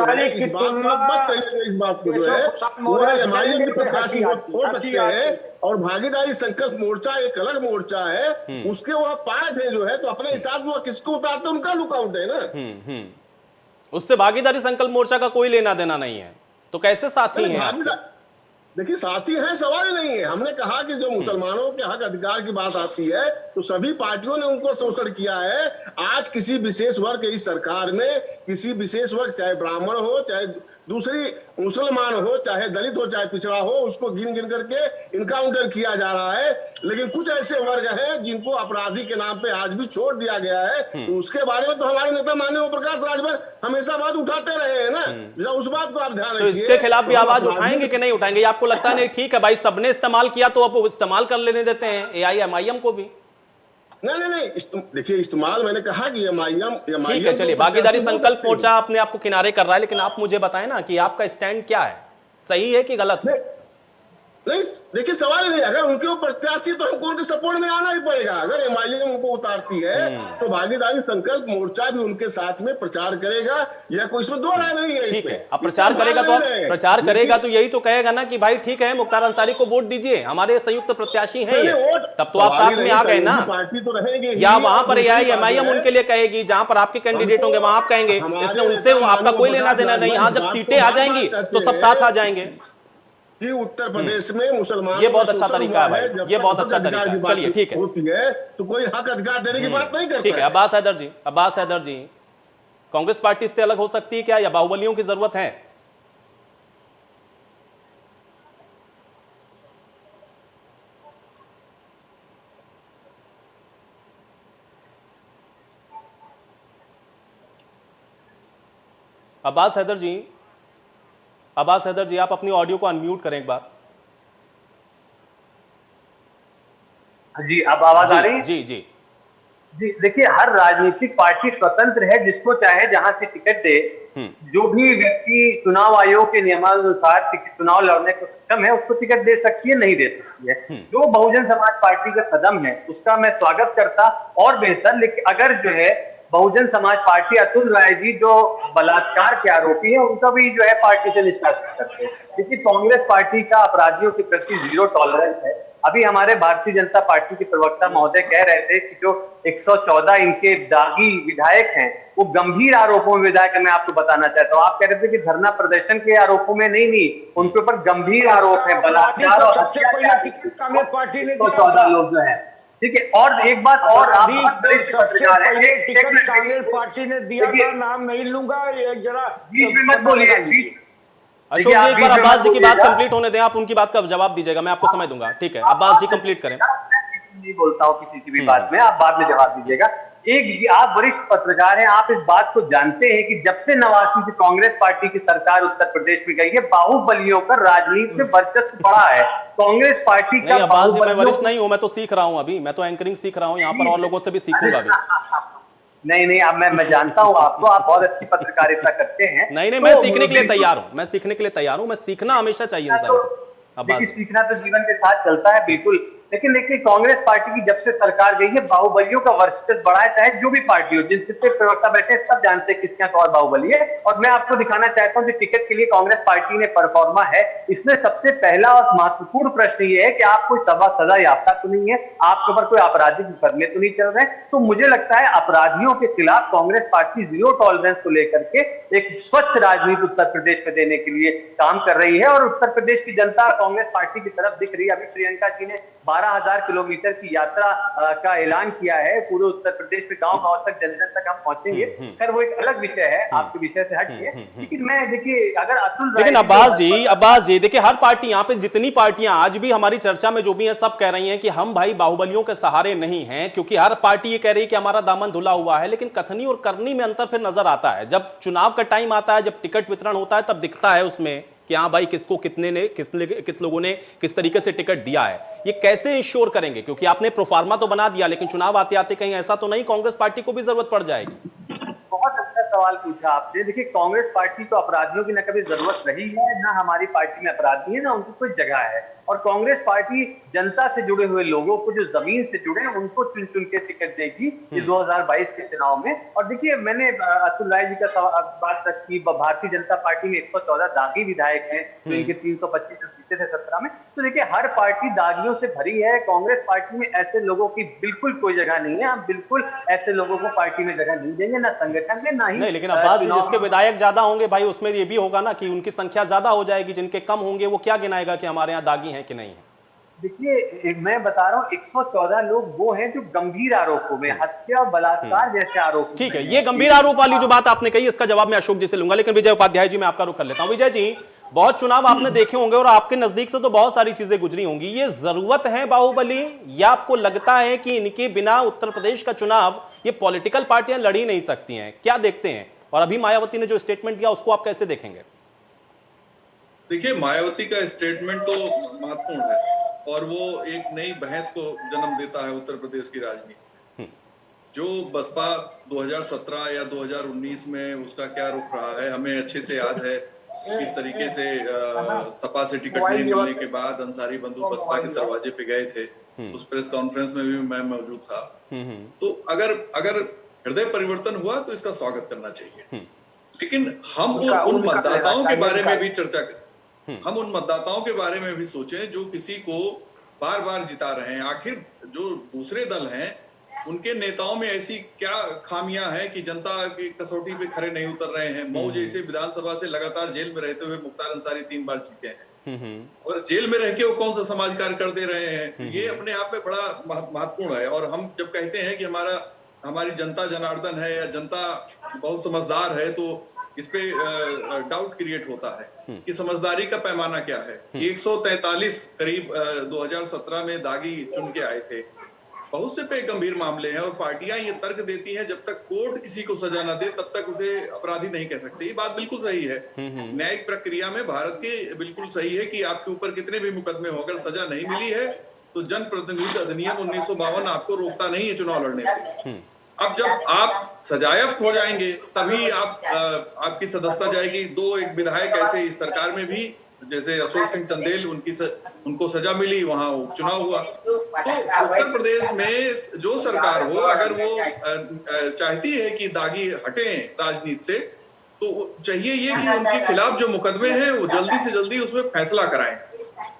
बात को जो है MIM के प्रत्याशी छोड़ सकते हैं। और भागीदारी संकल्प मोर्चा एक अलग मोर्चा है, उसके वह पार्ट है जो है, तो अपने हिसाब से वह किसको उतारते उनका लुकआउट है ना। उससे भागीदारी संकल्प मोर्चा का कोई लेना देना नहीं है, तो कैसे साथी हैं? देखिए साथी है, सवाल नहीं है। हमने कहा कि जो मुसलमानों के हक अधिकार की बात आती है तो सभी पार्टियों ने उनको शोषण किया है। आज किसी विशेष वर्ग की सरकार में किसी विशेष वर्ग, चाहे ब्राह्मण हो चाहे दूसरी मुसलमान हो चाहे दलित हो चाहे पिछड़ा हो, उसको गिन गिन करके इनकाउंटर किया जा रहा है। लेकिन कुछ ऐसे वर्ग हैं जिनको अपराधी के नाम पे आज भी छोड़ दिया गया है। तो उसके बारे में तो हमारे नेता माननीय ओम प्रकाश राजभर हमेशा बात उठाते रहे हैं ना, उस बात को आप ध्यान रखिए। तो इसके खिलाफ भी आवाज उठाएंगे कि नहीं उठाएंगे? आपको लगता है नहीं ठीक है भाई सबने इस्तेमाल किया तो अब इस्तेमाल कर लेने देते हैं AIMIM को भी? नहीं, देखिए इस्तेमाल मैंने कहा कि MIM ठीक है, चलिए भागीदारी संकल्प मोर्चा अपने आप को किनारे कर रहा है, लेकिन आप मुझे बताएं ना कि आपका स्टैंड क्या है, सही है कि गलत है? नहीं, देखिए सवाल नहीं, अगर उनके ऊपर प्रत्याशी तो हमको उनके सपोर्ट में आना ही पड़ेगा। अगर MIM उनको उतारती है तो भागीदारी संकल्प मोर्चा भी उनके साथ में प्रचार करेगा, या कोई इसमें दो राय नहीं है। ठीक है, अब प्रचार करेगा तो यही तो कहेगा ना कि भाई ठीक है मुख्तार अंसारी को वोट दीजिए, हमारे संयुक्त प्रत्याशी हैं ये, तब तो आप साथ में आ गए ना। पार्टी तो रहेगी, या वहां पर AIMIM उनके लिए कहेगी, जहां पर आपके कैंडिडेट होंगे वहां आप कहेंगे, इसलिए उनसे आपका कोई लेना देना नहीं। हाँ, जब सीटें आ जाएंगी तो सब साथ आ जाएंगे। कि उत्तर प्रदेश में मुसलमान, ये बहुत अच्छा तरीका है भाई, ये बहुत अच्छा तरीका है। चलिए ठीक है, होती है तो कोई हक अधिकार देने की बात नहीं करता। ठीक है, अब्बास हैदर जी, कांग्रेस पार्टी से अलग हो सकती है क्या, या बाहुबलियों की जरूरत है? अब्बास हैदर जी, आप अपनी ऑडियो को अनम्यूट करें एक बार। जी, अब आवाज आ रही है? जी, देखिए हर राजनीतिक पार्टी स्वतंत्र है, जिसको चाहे जहां से टिकट दे। जो भी व्यक्ति चुनाव आयोग के नियमानुसार चुनाव लड़ने को सक्षम है उसको टिकट दे सकती है, नहीं दे सकती है। जो बहुजन समाज पार्टी का कदम है उसका मैं स्वागत करता और बेहतर। लेकिन अगर जो है बहुजन समाज पार्टी, अतुल राय जी जो बलात्कार के आरोपी है, उनका भी जो है पार्टी से निष्कासित करते हैं। क्योंकि कांग्रेस पार्टी का अपराधियों के प्रति 0 टॉलरेंस है। अभी हमारे भारतीय जनता पार्टी के प्रवक्ता महोदय कह रहे थे कि जो 114 इनके दागी विधायक हैं वो गंभीर आरोपों में विधायक है। मैं आपको बताना चाहता हूँ, आप कह रहे थे कि धरना प्रदर्शन के आरोपों में नहीं, उनके ऊपर गंभीर आरोप है, बलात्कार और सबसे पहले टिकट कांग्रेस पार्टी ने 114 लोग जो है। ठीक है, और एक बात और, आप सबसे पहले टिकट कांग्रेस पार्टी ने दिया था, नाम नहीं लूंगा, जरा बीच में मत बोलिए। अशोक जी, एक बार अब्बास जी की बात कंप्लीट होने दें, आप उनकी बात का जवाब दीजिएगा, मैं आपको समय दूंगा। ठीक है, अब्बास जी कंप्लीट करें। नहीं बोलता हूँ किसी की भी बात में, आप बाद में जवाब दीजिएगा। एक, आप वरिष्ठ पत्रकार हैं, आप इस बात को जानते हैं कि जब से 89 से कांग्रेस पार्टी की सरकार उत्तर प्रदेश में गई है, बाहुबलियों का राजनीति में वर्चस्व बढ़ा है। कांग्रेस पार्टी का अब्बास जी, मैं वरिष्ठ नहीं हूं, मैं तो सीख रहा हूं, अभी मैं तो एंकरिंग सीख रहा हूं, यहाँ पर और लोगों से भी सीखूंगा भी। नहीं, अब मैं जानता हूँ आपको, आप बहुत अच्छी पत्रकारिता करते हैं। नहीं, मैं सीखने के लिए तैयार हूँ, मैं सीखने के लिए तैयार हूँ, मैं सीखना हमेशा चाहिए इंसान को। देखिए, सीखना तो जीवन के साथ चलता है, बिल्कुल। लेकिन देखिए, कांग्रेस पार्टी की जब से सरकार गई है, बाहुबलियों का वर्चस्व बढ़ा है, चाहे जो भी पार्टी हो, जितने प्रवक्ता बैठे हैं सब जानते हैं किसका कौन बाहुबली है। और मैं आपको दिखाना चाहता हूं कि टिकट के लिए कांग्रेस पार्टी ने परफॉर्मा है। इसमें सबसे पहला और महत्वपूर्ण प्रश्न ये है कि आप कोई सजा याफ्ता तो नहीं है, आपके ऊपर कोई आपराधिक मुकदमे तो नहीं चल रहे। तो मुझे लगता है अपराधियों के खिलाफ कांग्रेस पार्टी जीरो टॉलरेंस को लेकर के एक स्वच्छ राजनीति उत्तर प्रदेश में देने के लिए काम कर रही है, और उत्तर प्रदेश की जनता कांग्रेस पार्टी की तरफ दिख रही है। अभी प्रियंका जी ने 12,000 किलोमीटर की यात्रा का ऐलान किया है, पूरे उत्तर प्रदेश में गांव-गांव तक, जन-जन तक हम पहुंचेंगे। खैर वो एक अलग विषय है, आपके विषय से हटिए। लेकिन मैं देखिए, अगर अतुल, लेकिन अब्बास जी देखिए, हर पार्टी, यहाँ पे जितनी पार्टियां आज भी हमारी चर्चा में जो भी हैं, सब कह रही हैं कि हम भाई बाहुबलियों के सहारे नहीं हैं, क्योंकि हर पार्टी ये कह रही है कि हमारा दामन धुला हुआ है। लेकिन कथनी और करनी में अंतर फिर नजर आता है। जब चुनाव का टाइम आता है, जब टिकट वितरण होता है, तब दिखता है उसमें कि हाँ भाई किसको कितने ने, किस लोगों ने किस तरीके से टिकट दिया है। ये कैसे इंश्योर करेंगे, क्योंकि आपने प्रोफार्मा तो बना दिया, लेकिन चुनाव आते आते कहीं ऐसा तो नहीं कांग्रेस पार्टी को भी जरूरत पड़ जाएगी? बहुत अच्छा सवाल पूछा आपने। देखिए, कांग्रेस पार्टी तो अपराधियों की न कभी जरूरत रही है, ना हमारी पार्टी में अपराधी है, ना उनकी कोई जगह है। और कांग्रेस पार्टी जनता से जुड़े हुए लोगों को, जो जमीन से जुड़े हैं, उनको चुन चुन के टिकट देगी इस 2022 के चुनाव में। और देखिए, मैंने अतुल राय जी का बात रखी, भारतीय जनता पार्टी में 114 दागी विधायक हैं, तो इनके 325 जीते थे 17 में। तो देखिए, हर पार्टी दागियों से भरी है। कांग्रेस पार्टी में ऐसे लोगों की बिल्कुल कोई जगह नहीं है। हम बिल्कुल ऐसे लोगों को पार्टी में जगह नहीं देंगे, ना संगठन में, ना ही। नहीं, लेकिन अब्बास जी, जिसके विधायक ज्यादा होंगे भाई, उसमें ये भी होगा ना कि उनकी संख्या ज्यादा हो जाएगी। जिनके कम होंगे वो क्या गिनाएगा कि हमारे यहाँ दागी हैं कि नहीं है? देखिए, मैं बता रहा हूँ, 114 लोग वो हैं जो गंभीर आरोपों में, हत्या और बलात्कार जैसे आरोप। ठीक है, ये गंभीर आरोप वाली जो बात आपने कही, इसका जवाब मैं अशोक जी से लूंगा। लेकिन विजय उपाध्याय जी, मैं आपका रुख कर लेता हूं। विजय जी, बहुत चुनाव आपने देखे होंगे और आपके नजदीक से तो बहुत सारी चीजें गुजरी होंगी। ये जरूरत है बाहुबली, या आपको लगता है कि इनके बिना उत्तर प्रदेश का चुनाव ये पॉलिटिकल पार्टियां लड़ ही नहीं सकती हैं? क्या देखते हैं? और अभी मायावती ने जो स्टेटमेंट दिया, उसको आप कैसे देखेंगे? देखिए, मायावती का स्टेटमेंट तो महत्वपूर्ण है और वो एक नई बहस को जन्म देता है उत्तर प्रदेश की राजनीति में। जो बसपा 2017 या 2019 में उसका क्या रुख रहा है, हमें अच्छे से याद है। किस तरीके से सपा से टिकट नहीं मिलने के बाद अंसारी बंधु बसपा के दरवाजे पे गए थे। उस प्रेस कॉन्फ्रेंस में भी मैं मौजूद था। तो अगर हृदय परिवर्तन हुआ तो इसका स्वागत करना चाहिए। लेकिन हम उन मतदाताओं के बारे में भी चर्चा करें, हम उन मतदाताओं के बारे में भी सोचें जो किसी को बार बार जिता रहे हैं। आखिर जो दूसरे दल हैं, उनके नेताओं में ऐसी क्या खामियां हैं कि जनता की कसौटी पे खरे नहीं उतर रहे हैं? मऊ जैसे विधानसभा से लगातार जेल में रहते हुए मुख्तार अंसारी 3 बार जीते हैं, और जेल में रह के वो कौन सा समाज कार्य कर दे रहे हैं? ये अपने आप में बड़ा महत्वपूर्ण है। और हम जब कहते हैं कि हमारी जनता जनार्दन है या जनता बहुत समझदार है, तो इस पे डाउट क्रिएट होता है कि समझदारी का पैमाना क्या है। 143 करीब 2017 में दागी चुन के आए थे। बहुत से पे गंभीर मामले हैं और पार्टियां ये तर्क देती हैं जब तक कोर्ट किसी को सजा न दे तब तक उसे अपराधी नहीं कह सकते। ये बात बिल्कुल सही है। न्यायिक प्रक्रिया में भारत के बिल्कुल सही है कि आपके ऊपर कितने भी मुकदमे हो, अगर सजा नहीं मिली है तो जनप्रतिनिधि अधिनियम 1952 आपको रोकता नहीं है चुनाव लड़ने से। अब जब आप सजायाफ्त हो जाएंगे तभी आपकी सदस्यता जाएगी। एक विधायक ऐसे इस सरकार में भी, जैसे अशोक सिंह चंदेल, उनको सजा मिली, वहां उपचुनाव हुआ। तो उत्तर प्रदेश में जो सरकार हो, अगर वो चाहती है कि दागी हटे राजनीति से, तो चाहिए ये कि उनके खिलाफ जो मुकदमे हैं वो जल्दी से जल्दी उसमें फैसला कराएं।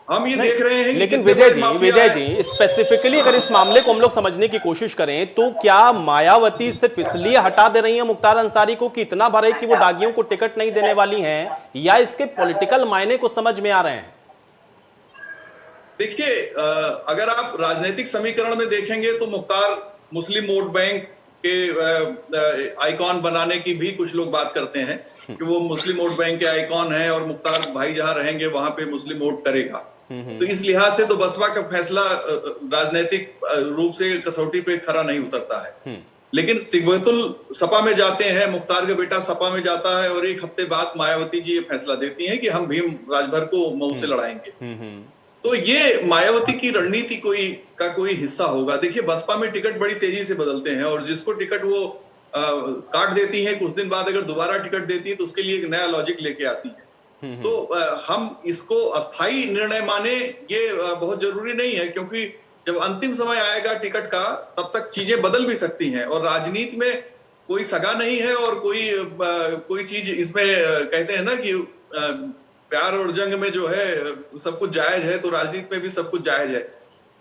हम ये देख रहे हैं कि लेकिन कितने बड़े माफिया विजय हैं। जी स्पेसिफिकली अगर इस मामले को हम लोग समझने की कोशिश करें तो क्या मायावती सिर्फ इसलिए हटा दे रही है मुख्तार अंसारी को कि इतना भरे कि वो दागियों को टिकट नहीं देने वाली हैं, या इसके पॉलिटिकल मायने को समझ में आ रहे हैं? देखिए, अगर आप राजनीतिक समीकरण में देखेंगे तो मुख्तार मुस्लिम वोट बैंक के आइकॉन बनाने की भी कुछ लोग बात करते हैं कि वो मुस्लिम वोट बैंक के आइकॉन हैं और मुख्तार भाई जहां रहेंगे वहां पे मुस्लिम वोट करेगा। तो इस लिहाज से तो बसपा का फैसला राजनीतिक रूप से कसौटी पे खरा नहीं उतरता है। लेकिन सिग्बतुल सपा में जाते हैं, मुख्तार का बेटा सपा में जाता है और एक हफ्ते बाद मायावती जी ये फैसला देती हैं कि हम भीम राजभर को मऊ से लड़ाएंगे। तो ये मायावती की रणनीति कोई हिस्सा होगा। देखिए, बसपा में टिकट बड़ी तेजी से बदलते हैं और जिसको टिकट वो काट देती है, कुछ दिन बाद अगर दोबारा टिकट देती है तो उसके लिए एक नया लॉजिक लेके आती है। तो हम इसको अस्थाई निर्णय माने ये बहुत जरूरी नहीं है, क्योंकि जब अंतिम समय आएगा टिकट का तब तक चीजें बदल भी सकती हैं और राजनीति में कोई सगा नहीं है और कोई चीज इसमें कहते हैं ना कि प्यार और जंग में जो है सब कुछ जायज है, तो राजनीति में भी सब कुछ जायज है।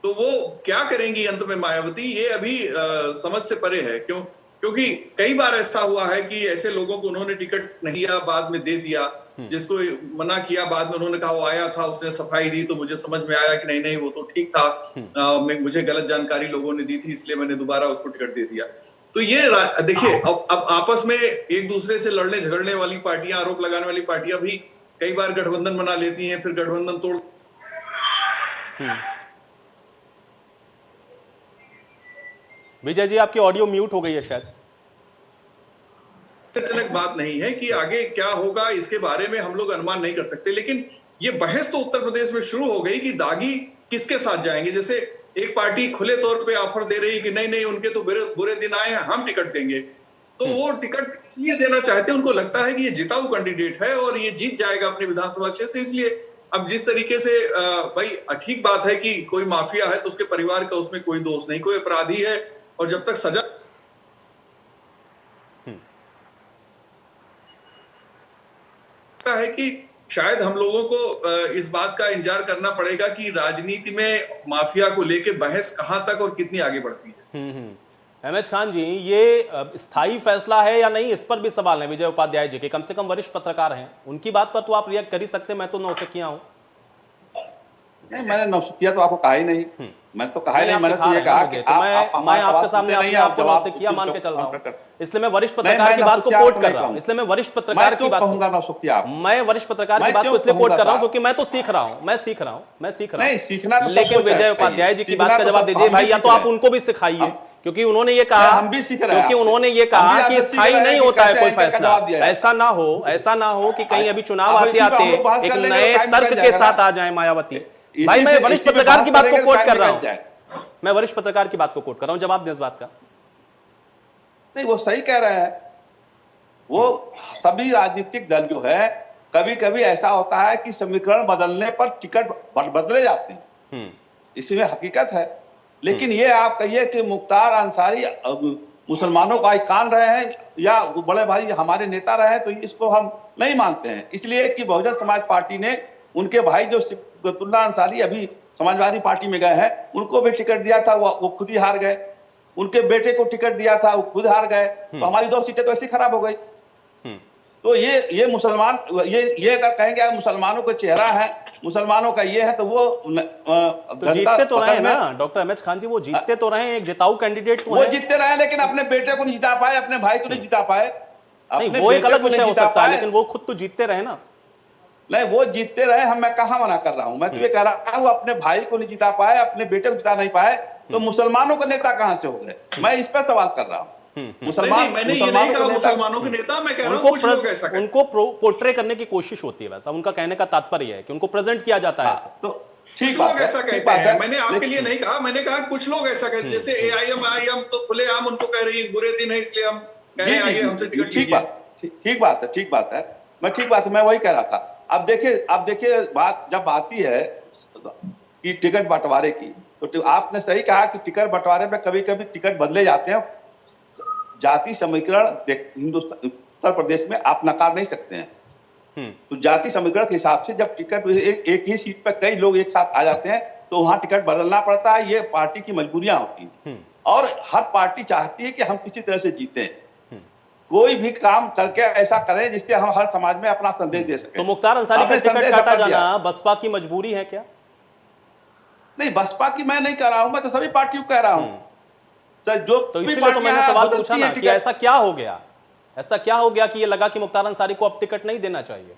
तो वो क्या करेंगी अंत में मायावती, ये अभी समझ से परे है। क्योंकि कई बार ऐसा हुआ है कि ऐसे लोगों को उन्होंने टिकट नहीं दिया, बाद में दे दिया, जिसको मना किया बाद में उन्होंने कहा वो आया था, उसने सफाई दी तो मुझे समझ में आया कि नहीं वो तो ठीक था, मुझे गलत जानकारी लोगों ने दी थी इसलिए मैंने दोबारा उसको टिकट दे दिया। तो ये देखिए, अब आपस में एक दूसरे से लड़ने झगड़ने वाली पार्टियां, आरोप लगाने वाली पार्टियां भी कई बार गठबंधन बना लेती हैं, फिर गठबंधन तोड़। विजय जी आपकी ऑडियो म्यूट हो गई है शायद। जनक बात नहीं है कि आगे क्या होगा इसके बारे में हम लोग अनुमान नहीं कर सकते, लेकिन ये बहस तो उत्तर प्रदेश में शुरू हो गई कि दागी किसके साथ जाएंगे। जैसे एक पार्टी खुले तौर पे ऑफर दे रही कि नहीं उनके तो बुरे दिन आए हैं, हम टिकट देंगे। तो वो टिकट इसलिए देना चाहते हैं, उनको लगता है कि ये जिताऊ कैंडिडेट है और ये जीत जाएगा अपने विधानसभा क्षेत्र से। इसलिए अब जिस तरीके से भाई ठीक बात है कि कोई माफिया है तो उसके परिवार का उसमें कोई दोष नहीं, कोई अपराधी है और जब तक सजा है कि शायद हम लोगों को इस बात का इंतजार करना पड़ेगा कि राजनीति में माफिया को लेके बहस कहां तक और कितनी आगे बढ़ती है। एमएच खान जी, ये स्थायी फैसला है या नहीं, इस पर भी सवाल है विजय उपाध्याय जी के। कम से कम वरिष्ठ पत्रकार हैं, उनकी बात पर तो आप रिएक्ट कर ही सकते। मैं तो नौसिखिया हूं। नहीं, मैंने नौसिखिया तो आपको कहा ही नहीं। मैं तो कहा ही नहीं, मैंने तो ये कहा कि मैं आपके सामने आपको नौसिखिया मान के चल रहा हूं, इसलिए मैं वरिष्ठ पत्रकार की बात को कोट कर रहा हूं। इसलिए मैं वरिष्ठ पत्रकार की बात कहूंगा नौसिखिया, मैं वरिष्ठ पत्रकार की बात को इसलिए कोट कर रहा हूं क्योंकि मैं तो सीख रहा हूं। मैं सीख रहा हूं। लेकिन विजय उपाध्याय जी की बात का जवाब दीजिए भाई, या तो आप उनको भी सिखाइए, क्योंकि उन्होंने ये कहा, हम भी सीख रहे हैं, क्योंकि उन्होंने ये कहा कि स्थायी नहीं होता है कोई फैसला। ऐसा ना हो कि कहीं अभी चुनाव आते आते एक नए तर्क के साथ आ जाए मायावती। भाई मैं वरिष्ठ पत्रकार की बात को कोट कर रहा हूं, मैं वरिष्ठ पत्रकार की बात को कोट कर रहा हूं। जवाब दें इस बात का। नहीं, वो सही कह रहे हैं। वो सभी राजनीतिक दल जो है, कभी कभी ऐसा होता है कि समीकरण बदलने पर टिकट बदले जाते हैं, इसमें हकीकत है। लेकिन ये आप कहिए कि मुख्तार अंसारी मुसलमानों का आइकॉन रहे हैं या बड़े भाई हमारे नेता रहे हैं, तो इसको हम नहीं मानते हैं। इसलिए कि बहुजन समाज पार्टी ने उनके भाई जो सिब्बतुल्लाह अंसारी अभी समाजवादी पार्टी में गए हैं, उनको भी टिकट दिया था, वो खुद ही हार गए। उनके बेटे को टिकट दिया था, वो खुद हार गए। तो हमारी 2 सीटें तो ऐसी खराब हो गई। तो ये मुसलमान ये अगर कहेंगे मुसलमानों का चेहरा है, मुसलमानों का ये है, तो वो तो जीतते तो रहे ना डॉक्टर एमएच खान जी, वो जीतते तो रहे, एक जिताऊ कैंडिडेट तो वो जीतते रहे, लेकिन अपने बेटे को नहीं जिता पाए, अपने भाई को नहीं जिता पाए। नहीं, वो एक अलग विषय हो सकता है, लेकिन वो खुद तो जीतते रहे ना। नहीं, वो जीतते रहे, मैं कहाँ मना कर रहा हूं। मैं तो ये कह रहा हूं अपने भाई को नहीं जिता पाए, अपने बेटे को जिता नहीं पाए, तो मुसलमानों का नेता कहां से हो गए? मैं इस पर सवाल कर रहा हूं। मैंने ये नहीं कहा मुसलमानों के नेता, मैं कह रहा हूं कुछ लोग ऐसा कहते हैं। उनको पोर्ट्रे करने की कोशिश होती है, वैसा उनका कहने का तात्पर्य है कि उनको प्रेजेंट किया जाता है ऐसा। तो कुछ लोग ऐसा कहते हैं, मैंने आपके लिए नहीं कहा, मैंने कहा कुछ लोग ऐसा कहते हैं। जैसे एआईएम तो खुलेआम उनको कह रही है बुरे दिन है इसलिए हम कह रहे हैं आइए हमसे टिकट लीजिए। ठीक बात है, मैं वही कह रहा था। अब देखिए बात जब आती है कि टिकट बंटवारे की, तो आपने सही कहा कि टिकट बंटवारे में कभी कभी टिकट बदले जाते हैं। जाति समीकरण हिंदुस्तान उत्तर प्रदेश में आप नकार नहीं सकते हैं। तो जाति समीकरण के हिसाब से जब टिकट एक ही सीट पर कई लोग एक साथ आ जाते हैं तो वहां टिकट बदलना पड़ता है। ये पार्टी की मजबूरियां होती हैं और हर पार्टी चाहती है कि हम किसी तरह से जीतें, कोई भी काम करके ऐसा करें जिससे हम हर समाज में अपना संदेश दे सकें। तो मुख्तार अंसारी का टिकट काटा जाना बसपा की मजबूरी है क्या? नहीं, बसपा की मैं नहीं कह रहा हूं, मैं तो सभी पार्टियों को कह रहा हूं सर। जो तो इसीलिए तो मैंने सवाल पूछा ना कि ऐसा क्या हो गया, ऐसा क्या हो गया कि ये लगा कि मुख्तार अंसारी को अब टिकट नहीं देना चाहिए?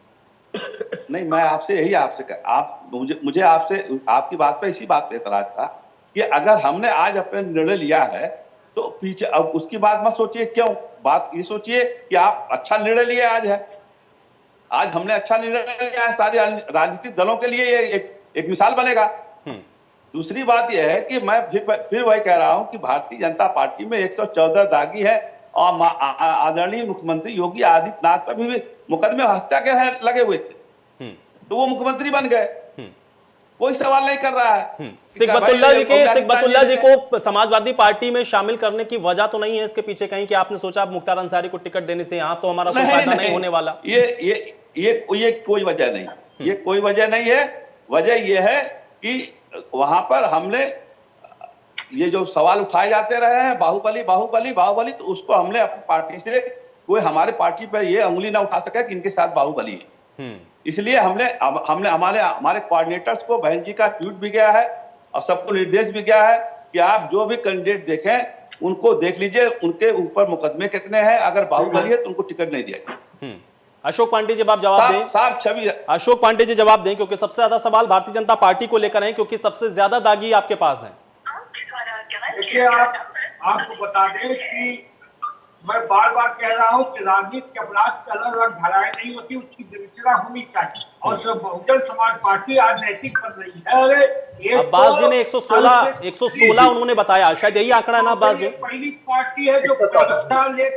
नहीं, मैं आपसे यही आप मुझे आपसे आपकी बात पे इसी बात पे एतराज था कि अगर हमने आज अपने निर्णय लिया है तो पीछे अब उसकी बात मत सोचिए, क्यों बात ये सोचिए कि आप अच्छा निर्णय लिए आज है। आज हमने अच्छा निर्णय लिया है, सारे राजनीतिक दलों के लिए ये एक मिसाल बनेगा। दूसरी बात यह है कि मैं फिर वही कह रहा हूं कि भारतीय जनता पार्टी में 114 दागी है और आदरणीय मुख्यमंत्री योगी आदित्यनाथ पर भी मुकदमे हत्या के लगे हुए थे, तो वो मुख्यमंत्री बन गए, कोई सवाल नहीं कर रहा है। सिकबतुल्ला जी को समाजवादी पार्टी में शामिल करने की वजह तो नहीं है इसके पीछे कहीं कि आपने सोचा अब मुख्तार अंसारी को टिकट देने से यहाँ तो हमारा कोई फायदा नहीं होने वाला? ये कोई वजह नहीं, ये कोई वजह नहीं है। वजह यह है कि वहां पर हमने ये जो सवाल उठाए जाते रहे हैं बाहुबली बाहुबली बाहुबली, तो उसको हमने अपनी पार्टी से कोई हमारे पार्टी पर ये उंगली ना उठा सके कि इनके साथ बाहुबली है। इसलिए हमने हमारे कोऑर्डिनेटर्स को बहन जी का ट्वीट भी गया है और सबको निर्देश भी गया है कि आप जो भी कैंडिडेट देखें उनको देख लीजिए, उनके ऊपर मुकदमे कितने हैं, अगर बाहुबली है तो उनको टिकट नहीं दिया जाए। अशोक पांडे जी आप जवाब दें। साहब छवि अशोक पांडे जी जवाब दें, क्योंकि सबसे ज्यादा सवाल भारतीय जनता पार्टी को लेकर है, क्योंकि सबसे ज्यादा दागी आपके पास है। देखिए, आपको बता दें कि मैं बार बार कह रहा हूं कि राजनीति के अपराध की अलग अलग धाराएं नहीं होती, उसकी विवेचना होनी चाहिए। और सब बहुजन समाज पार्टी आज नैतिक बन रही है। अरे अब्बास जी ने 116 उन्होंने बताया, शायद यही आंकड़ा है ना अब्बास जी? पहली पार्टी है जो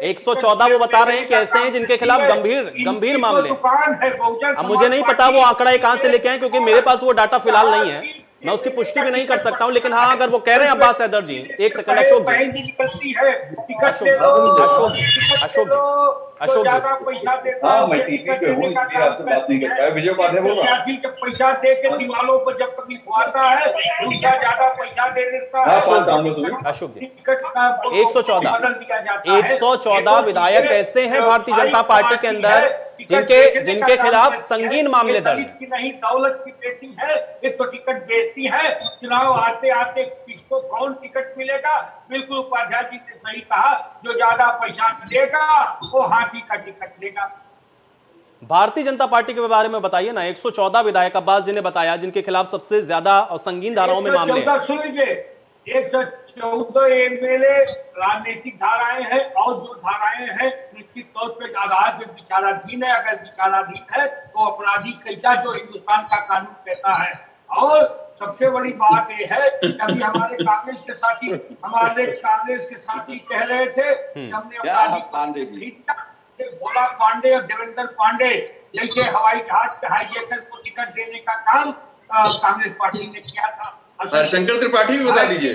114 वो बता रहे हैं कि ऐसे हैं जिनके खिलाफ गंभीर मामले। अब मुझे नहीं पता वो आंकड़ा कहां से लेके आए, क्योंकि मेरे पास वो डाटा फिलहाल नहीं है, मैं उसकी पुष्टि भी नहीं कर सकता हूं। लेकिन हाँ, अगर वो कह रहे हैं अब्बास हैदर जी, एक सेकंड अशोक जी, अशोक जी, हाँ मैं टीवी पे हूँ इसलिए आपसे बात नहीं कर पाया। विजय उपाध्याय बोल रहा हूँ। पैसा दे के दीवालों पर जब कभी खुआता है उसका ज्यादा पैसा दे देता है। अशोक जी, 114 विधायक ऐसे हैं भारतीय जनता पार्टी के अंदर जिनके खिलाफ संगीन मामले दर्ज हैं। नहीं, दौलत की बेटी है, एक तो टिकट बेचती है। चुनाव आते आते किसको कौन टिकट मिलेगा? बिल्कुल उपाध्याय जी ने सही कहा, जो ज्यादा पैसा देगा वो हाथी का टिकट लेगा। भारतीय जनता पार्टी के बारे में बताइए ना। 114 विधायक अब्बास जी ने बताया जिनके खिलाफ सबसे ज्यादा और संगीन धाराओं में मामले हैं। सुन लीजिए, 114 एमएलए राजनीतिक धाराएं हैं और जो धाराएं हैं निश्चित तौर पर आगाज में विचाराधीन है। अगर विचाराधीन है तो अपराधी कैसा, जो हिंदुस्तान का कानून कहता है। और सबसे बड़ी बात यह है कि अभी हमारे कांग्रेस के साथी कह रहे थे कि हमने भोला पांडे और देवेंद्र पांडे जैसे हवाई जहाज के हाईजैकर को टिकट देने का काम कांग्रेस पार्टी ने किया था। शंकर त्रिपाठी भी बता दीजिए।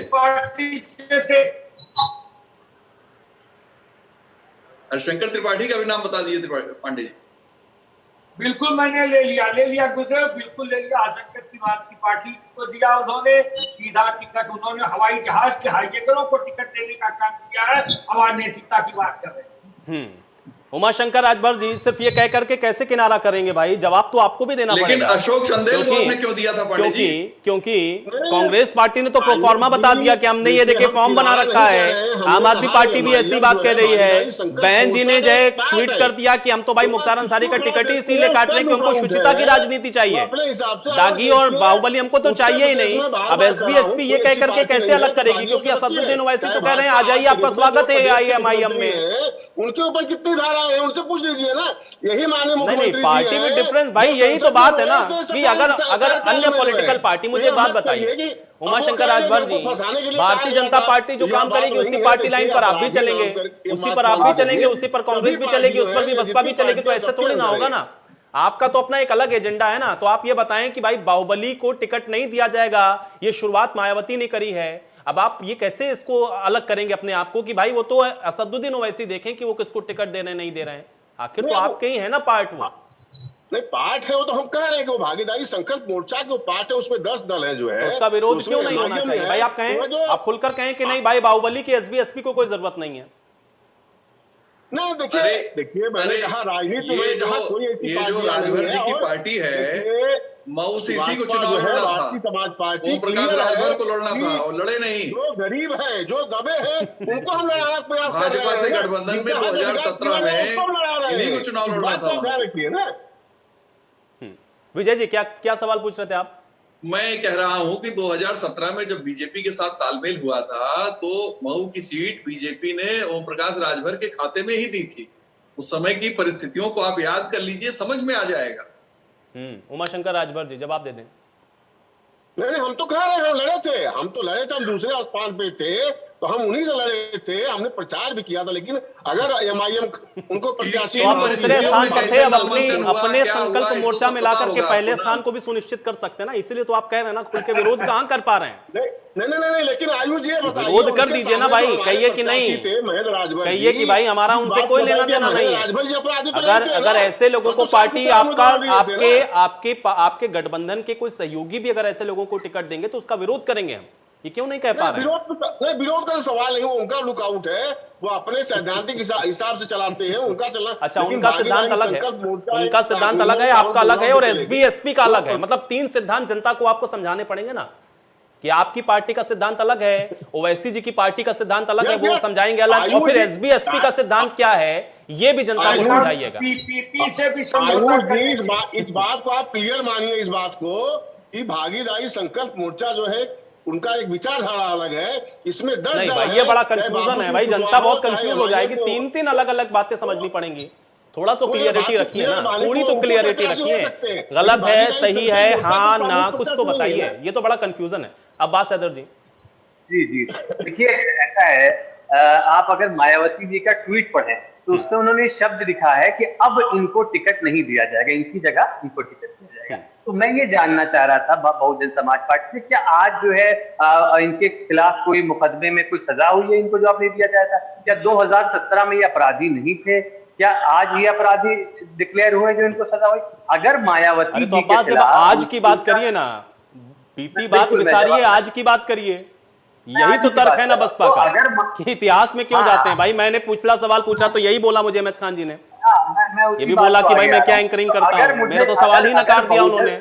शंकर त्रिपाठी का भी नाम बता दीजिए पांडे जी। बिल्कुल मैंने ले लिया गुजर, बिल्कुल ले लिया। शंकर त्रिपाठी को दिया उन्होंने सीधा टिकट, उन्होंने हवाई जहाज के हाईजैकरों को टिकट देने का काम किया है। हमारी नैतिकता की बात कर रहे हैं। उमाशंकर राजभर जी सिर्फ ये कह करके कैसे किनारा करेंगे भाई? जवाब तो आपको भी देना पड़ेगा। लेकिन अशोक चंदेल को आपने क्यों दिया था पांडे जी? क्योंकि कांग्रेस पार्टी ने तो प्रोफार्मा बता दिया कि हमने ये देखिए फॉर्म बना रखा है। आम आदमी पार्टी भी ऐसी बात कह रही है। बहन जी ने जो ट्वीट कर दिया कि हम तो भाई मुख्तार अंसारी का टिकट ही इसीलिए काट रहे हैं कि हमको शुचिता की राजनीति चाहिए, दागी और बाहुबली हमको तो चाहिए ही नहीं। अब एसपी ये कह करके कैसे अलग करेगी? क्योंकि असदुद्दीन ओवैसी तो कह रहे हैं आ जाइए, आपका स्वागत है AIMIM में। उनके ऊपर कितनी धारा है उनसे पूछ लीजिए ना। यही माने नहीं, पार्टी में डिफरेंस भाई, यही तो बात है ना कि अगर अन्य पॉलिटिकल पार्टी, मुझे बात बताइए उमाशंकर राजभर जी, भारतीय जनता पार्टी जो काम करेगी उसी पार्टी लाइन पर आप भी चलेंगे, उसी पर आप भी चलेंगे, उसी पर कांग्रेस भी चलेगी, उस पर भी बसपा भी चलेगी। तो ऐसे थोड़ी ना होगा ना। आपका तो अपना एक अलग एजेंडा है ना। तो आप ये बताएं कि भाई बाहुबली को टिकट नहीं दिया जाएगा, ये शुरुआत मायावती ने करी है। अब आप ये कैसे इसको अलग करेंगे अपने आप को कि भाई वो तो असदुद्दीन ओवैसी देखें कि वो किसको टिकट दे रहे हैं नहीं दे रहे हैं। आखिर तो आपके ही है ना पार्ट वो। नहीं पार्ट है, वो तो हम कह रहे हैं कि वो भागीदारी संकल्प मोर्चा के वो पार्ट है, उसमें 10 दल है जो है, तो उसका विरोध उसमें क्यों नहीं होना MIM चाहिए है, भाई? आप कहें, वो जो- आप खुलकर कहें कि नहीं भाई बाहुबली की एसबी एसपी को कोई जरूरत नहीं है। नहीं देखिए मैंने कहा राजनीति ये में जो जहाँ कोई ऐसी ये जो पार्टियां राजभर नहीं जी की और पार्टी है, देखिए, मऊ से इसी को भाजपा चुनाव जो है, लड़ना राष्ट्रीय था, समाज पार्टी ओम प्रकाश clear है राजभर को लड़ना कि था और लड़े नहीं। जो गरीब है, जो दबे हैं, उनको हम लड़ाने का प्रयास कर रहे हैं। भाजपा से गठबंधन में 2017 में इन्हीं को चुनाव लड़ना था। रखिए ना। विजय जी क्या क्या सवाल पूछ रहे थे आप? मैं कह रहा हूं कि 2017 में जब बीजेपी के साथ तालमेल हुआ था तो मऊ की सीट बीजेपी ने ओम प्रकाश राजभर के खाते में ही दी थी। उस समय की परिस्थितियों को आप याद कर लीजिए, समझ में आ जाएगा। उमाशंकर राजभर जी जवाब दे दें। नहीं हम तो कह रहे हैं, हम लड़े थे, हम दूसरे स्थान पे थे, तो हम उन्हीं से लड़े थे, हमने प्रचार भी किया था। लेकिन अगर MIM उनको प्रत्याशी तो आप दूसरे स्थान पर थे, अब अपने क्या संकल्प हुआ, मोर्चा इसको में पता लाकर के होगा पहले आपको ना। स्थान को भी सुनिश्चित कर सकते हैं ना, इसीलिए तो आप कह रहे हैं ना खुल के विरोध कहां कर पा रहे हैं। नहीं लेकिन आयुष जी बताइए, विरोध कर दीजिए ना भाई, कहिए कि नहीं, कहिए कि भाई हमारा उनसे कोई लेना देना नहीं है। अगर ऐसे लोगों को पार्टी आपके गठबंधन के कोई सहयोगी भी अगर ऐसे लोगों को टिकट देंगे तो उसका विरोध करेंगे हम, ये क्यों नहीं कह पा रहे हैं? विरोध का सवाल नहीं, वो उनका लुकआउट है, वो अपने सैद्धांतिक हिसाब से चलाते हैं, उनका चलना। अच्छा, उनका सिद्धांत अलग है, उनका सिद्धांत अलग है, आपका अलग है, और एसबी एसपी का अलग है। मतलब 3 सिद्धांत जनता को आपको समझाने पड़ेंगे ना, कि आपकी पार्टी का सिद्धांत अलग है, ओवैसी जी की पार्टी का सिद्धांत अलग है, वो समझाएंगे अलग, और फिर एसबी एसपी का सिद्धांत क्या है ये भी जनता को समझाइएगा। इस बात को आप क्लियर मानिए, इस बात को कि भागीदारी संकल्प मोर्चा जो है उनका एक विचारधारा अलग है, इसमें 10 नहीं भाई, ये बड़ा कंफ्यूजन है भाई, जनता बहुत कंफ्यूज हो जाएगी, 3 अलग अलग बातें समझनी पड़ेंगी। थोड़ा तो क्लियरिटी रखिए ना, थोड़ी तो क्लियरिटी रखिए, गलत है सही है हाँ ना कुछ तो बताइए, ये तो बड़ा कंफ्यूजन है। अब्बास हैदर जी। जी देखिए ऐसा है, आप अगर मायावती जी का ट्वीट पढ़ें तो उसमें उन्होंने शब्द लिखा है कि अब इनको टिकट नहीं दिया जाएगा, इनकी जगह इनको टिकट दिया जाएगा। तो मैं ये जानना चाह रहा था बहुजन समाज पार्टी से, क्या आज जो है इनके खिलाफ कोई मुकदमे में कोई सजा हुई है, इनको जवाब नहीं दिया जाया था? क्या 2017 में ये अपराधी नहीं थे? क्या आज ये अपराधी डिक्लेयर हुए जो इनको सजा हुई? अगर मायावती तो जब आज की बात करिए ना, बीती बात विसारिए, आज की बात करिए, यही तो तर्क है ना बसपा का कि इतिहास में क्यों जाते हैं भाई। मैंने पिछला सवाल पूछा तो यही बोला मुझे MS खान जी ने, ये भी बोला कि भाई मैं क्या एंकरिंग करता हूं, मेरा तो सवाल ही नकार दिया उन्होंने।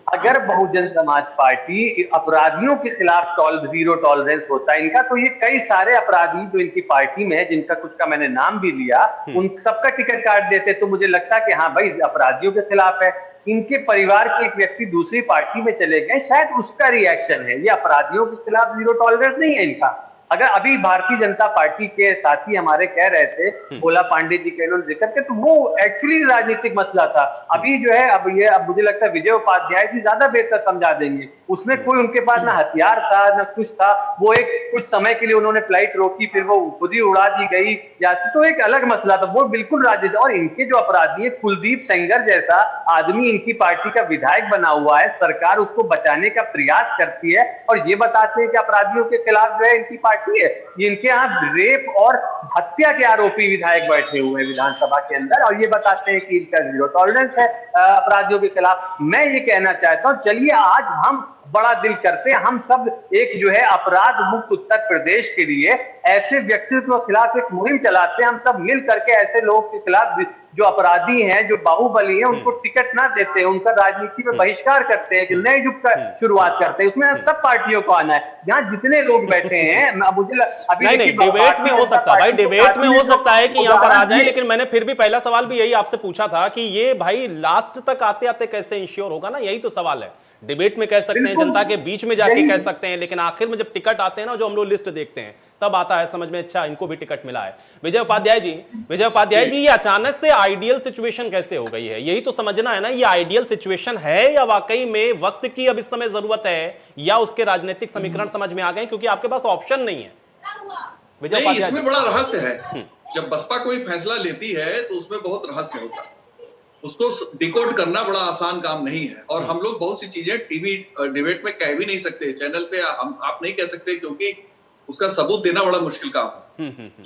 अगर बहुजन समाज पार्टी अपराधियों के खिलाफ जीरो टॉलरेंस होता है इनका, तो ये कई सारे अपराधी जो इनकी पार्टी में है, जिनका कुछ का मैंने नाम भी लिया, उन सबका टिकट काट देते तो मुझे लगता कि हाँ भाई अपराधियों के खिलाफ है। इनके परिवार के एक व्यक्ति दूसरी पार्टी में चले गए, शायद उसका रिएक्शन है, ये अपराधियों के खिलाफ जीरो टॉलरेंस नहीं है इनका। अगर अभी भारतीय जनता पार्टी के साथी हमारे कह रहे थे, भोला पांडे जी के उन्होंने जिक्र किया, तो वो एक्चुअली राजनीतिक मसला था। अभी जो है अब मुझे लगता है विजय उपाध्याय जी ज्यादा बेहतर समझा देंगे। उसमें कोई उनके पास ना हथियार था ना कुछ था, वो एक कुछ समय के लिए उन्होंने फ्लाइट रोकी, फिर वो खुद ही उड़ा दी गई, या तो एक अलग मसला था, वो बिल्कुल राजनीति। और इनके जो अपराधी है, कुलदीप सेंगर जैसा आदमी इनकी पार्टी का विधायक बना हुआ है, सरकार उसको बचाने का प्रयास करती है और ये बताते हैं कि अपराधियों के खिलाफ जो है इनकी पार्टी है। इनके यहाँ रेप और हत्या के आरोपी विधायक बैठे हुए हैं विधानसभा के अंदर, और ये बताते हैं कि इनका जीरो टॉलरेंस है अपराधियों के खिलाफ। मैं ये कहना चाहता हूं, चलिए आज हम बड़ा दिल करते हैं, हम सब एक जो है अपराध मुक्त उत्तर प्रदेश के लिए ऐसे व्यक्तियों के खिलाफ एक मुहिम चलाते हैं, हम सब मिल करके ऐसे लोगों के खिलाफ जो अपराधी हैं, जो बाहुबली हैं, उनको टिकट ना देते हैं, उनका राजनीति में बहिष्कार करते हैं, नए युग का शुरुआत करते हैं। उसमें सब पार्टियों को आना है, यहाँ जितने लोग बैठे हैं। मुझे अभी नहीं डिबेट में हो सकता है भाई, डिबेट में हो सकता है कि यहाँ पर आ जाए, लेकिन मैंने फिर भी पहला सवाल भी यही आपसे पूछा था कि ये भाई लास्ट तक आते आते कैसे इंश्योर होगा ना, यही तो सवाल है। डिबेट में कह सकते हैं, जनता के बीच में जाके कह सकते हैं, लेकिन आखिर में जब टिकट आते हैं ना, जो हम लोग लिस्ट देखते हैं, तब आता है समझ में, अच्छा इनको भी टिकट मिला है। विजय उपाध्याय जी ये अचानक से आइडियल सिचुएशन कैसे हो गई है, यही तो समझना है ना। ये आइडियल सिचुएशन है या वाकई में वक्त की अब इस समय जरूरत है, या उसके राजनीतिक समीकरण समझ में आ गए क्योंकि आपके पास ऑप्शन नहीं है? विजय उपाध्याय, इसमें बड़ा रहस्य है। जब बसपा कोई फैसला लेती है तो उसमें बहुत रहस्य होता है, उसको डिकोड करना बड़ा आसान काम नहीं है। और हम लोग बहुत सी चीजें टीवी डिबेट में कह भी नहीं सकते, चैनल पे आप नहीं कह सकते, क्योंकि उसका सबूत देना बड़ा मुश्किल काम है।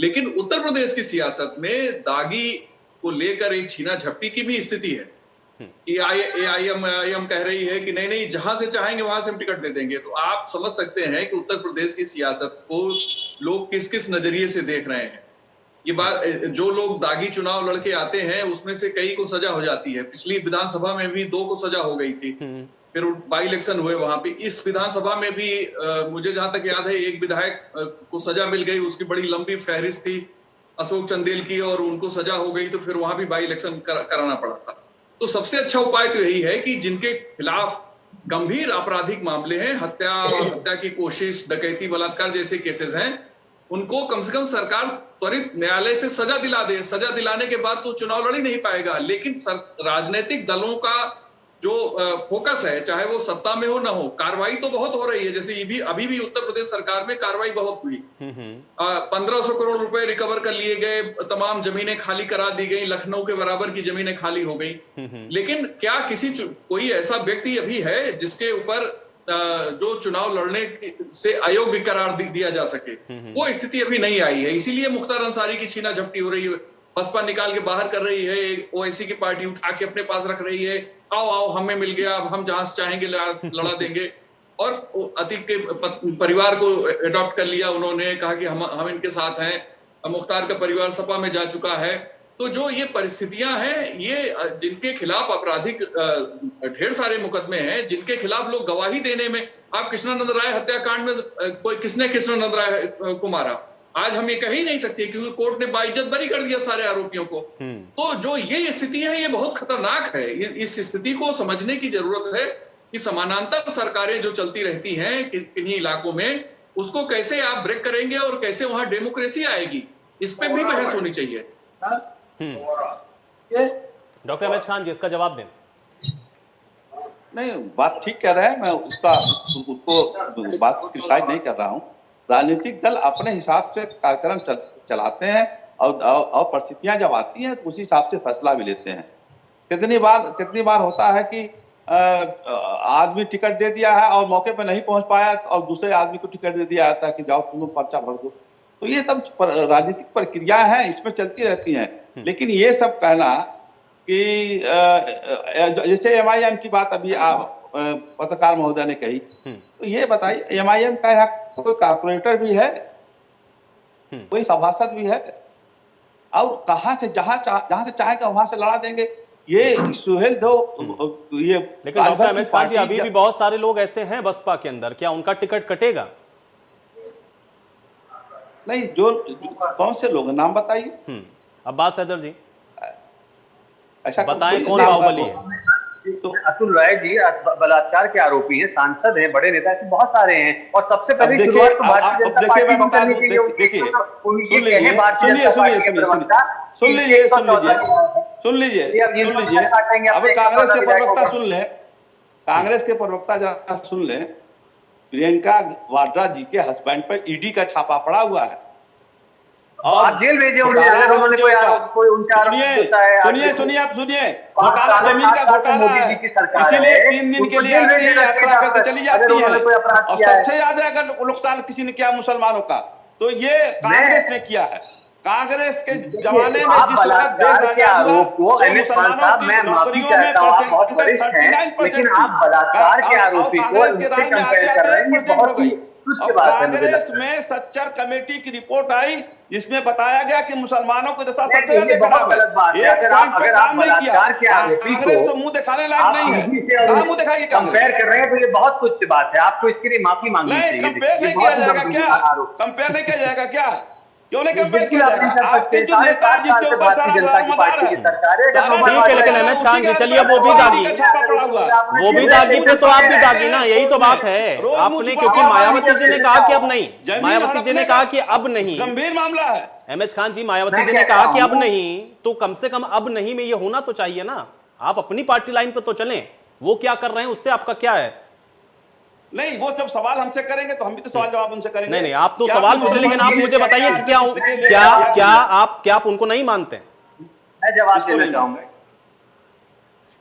लेकिन उत्तर प्रदेश की सियासत में दागी को लेकर एक छीना झपटी की भी स्थिति है। AIM कह रही है कि नहीं नहीं, जहां से चाहेंगे वहां से हम टिकट दे देंगे। तो आप समझ सकते हैं कि उत्तर प्रदेश की सियासत को लोग किस किस नजरिए से देख रहे हैं। ये बात, जो लोग दागी चुनाव लड़के आते हैं उसमें से कई को सजा हो जाती है। पिछली विधानसभा में भी 2 को सजा हो गई थी, फिर बाई इलेक्शन हुए वहां पे। इस विधानसभा में भी मुझे जहां तक याद है एक विधायक को सजा मिल गई, उसकी बड़ी लंबी फहरिस्त थी अशोक चंदेल की, और उनको सजा हो गई, तो फिर वहां भी बाई इलेक्शन कराना पड़ा था। तो सबसे अच्छा उपाय तो यही है कि जिनके खिलाफ गंभीर आपराधिक मामले हैं, हत्या की कोशिश, डकैती, बलात्कार जैसे केसेस हैं, उनको कम से कम सरकार त्वरित न्यायालय से सजा दिला दे। सजा दिलाने के बाद तो चुनाव लड़ ही नहीं पाएगा। लेकिन राजनीतिक दलों का जो फोकस है, चाहे वो सत्ता में हो ना हो, कार्रवाई तो बहुत हो रही है। जैसे अभी भी उत्तर प्रदेश सरकार में कार्रवाई बहुत हुई। 1500 करोड़ रुपए रिकवर कर लिए गए, तमाम जमीनें खाली करा दी गई, लखनऊ के बराबर की जमीनें खाली हो गई। लेकिन क्या कोई ऐसा व्यक्ति अभी है जिसके ऊपर जो चुनाव लड़ने से अयोग्य करार दिया जा सके? वो स्थिति अभी नहीं आई है। इसीलिए मुख्तार अंसारी की छीना झपटी हो रही है। बसपा निकाल के बाहर कर रही है, ओवैसी की पार्टी उठा के अपने पास रख रही है। आओ आओ हमें मिल गया, अब हम जहां से चाहेंगे लड़ा देंगे। और अतीक के परिवार को अडॉप्ट कर लिया उन्होंने, कहा कि हम इनके साथ हैं। मुख्तार का परिवार सपा में जा चुका है। तो जो ये परिस्थितियां हैं, ये जिनके खिलाफ आपराधिक ढेर सारे मुकदमे हैं, जिनके खिलाफ लोग गवाही देने में, आप कृष्णानंद राय हत्याकांड में किसने कृष्णानंद राय को मारा? आज हम ये कह ही नहीं सकते क्योंकि कोर्ट ने बाइज्जत बरी कर दिया सारे आरोपियों को। तो जो ये स्थिति है, ये बहुत खतरनाक है। इस स्थिति को समझने की जरूरत है कि समानांतर सरकारें जो चलती रहती हैं किन्हीं इलाकों में, उसको कैसे आप ब्रेक करेंगे और कैसे वहां डेमोक्रेसी आएगी, इस पे भी बहस होनी चाहिए। डॉक्टर एमएच खान जी, इसका जवाब दें। नहीं, बात ठीक कह रहे हैं, मैं उसको बात को क्रिटिसाइज नहीं कर रहा हूँ। राजनीतिक दल अपने हिसाब से कार्यक्रम चलाते हैं और परिस्थितियां जब आती हैं तो उसी हिसाब से फैसला भी लेते हैं। कितनी बार होता है कि आदमी टिकट दे दिया है और मौके पर नहीं पहुंच पाया और दूसरे आदमी को टिकट दे दिया जाता है कि जाओ तुम पर्चा भर दो। तो ये सब राजनीतिक प्रक्रिया है, इसमें चलती रहती हैं। लेकिन ये सब कहना कि जैसे MIM की बात अभी पत्रकार महोदय ने कही, तो ये बताइए MIM का यहाँ कोई कारपोरेटर भी है, कोई सभासद भी है, और कहां से जहां से चाहेगा वहां से लड़ा देंगे। ये सुहेल दो ये। लेकिन डॉक्टर एमएच खान जी, अभी भी बहुत सारे लोग ऐसे हैं बसपा के अंदर, क्या उनका टिकट कटेगा? नहीं, जो कौन से लोग, नाम बताइए। अब्बास हैदर जी, ऐसा बताएं कौन बाहुबली है? तो अतुल राय जी बलात्कार के आरोपी हैं, सांसद हैं, बड़े नेता ऐसे बहुत सारे हैं। और सबसे पहले शुरुआत तो भारतीय जनता पार्टी की करनी चाहिए। सुन लीजिए, अब कांग्रेस के प्रवक्ता सुन ले, कांग्रेस के प्रवक्ता जरा सुन ले। प्रियंका वाड्रा जी के हस्बैंड पर ED का छापा पड़ा हुआ है और आप जेल भेजे उन्हें, अगर उन्होंने कोई उनका आरोप होता है। सुनिए, घोटाला, जमीन का घोटाला है, इसीलिए 3 दिन के लिए यात्रा करके चली जाती है। और सबसे ज्यादा अगर नुकसान किसी ने किया मुसलमानों का, तो ये कांग्रेस ने किया है। कांग्रेस के जमाने में जिस वक्त देश आरोप को मैं माफी चाहता हूँ, आप बहुत वरिष्ठ हैं, लेकिन आप बलात्कार के आरोपी को उनसे कंपेयर कर रहे हैं, ये बहुत ही तुच्छ बात है। कांग्रेस में सच्चर कमेटी की रिपोर्ट आई जिसमें बताया गया कि मुसलमानों की दशा सबसे ज्यादा खराब है। अगर आप बलात्कार के आरोपी को मुंह दिखाने लायक नहीं है, मुंह दिखाएगी कंपेयर कर रहे हैं, तो ये बहुत तुच्छ बात है। आपको इसके लिए माफी मांगनी चाहिए। कंपेयर नहीं किया जाएगा क्या? कंपेयर नहीं किया जाएगा क्या? क्यों नहीं कंपेयर किया जाएगा? आपके जो नेता जिसके ऊपर सारा दारोमदार है, ठीक है, लेकिन एमएच खान जी चलिए, वो भी दागी थे तो आप भी दागी ना, यही तो बात है आपने। क्योंकि मायावती जी ने कहा कि अब नहीं, मायावती जी ने कहा कि अब नहीं, गंभीर मामला है। एमएच खान जी, मायावती जी ने कहा कि अब नहीं, तो कम से कम अब नहीं में ये होना तो चाहिए ना। आप अपनी पार्टी लाइन पे तो चलें, वो क्या कर रहे हैं उससे आपका क्या है? नहीं, वो जब सवाल हमसे करेंगे तो हम भी तो सवाल जवाब उनसे करेंगे। नहीं, आप तो सवाल पूछे, लेकिन आप मुझे बताइए कि क्या आप उनको नहीं मानते? मैं जवाब देना चाहूंगा।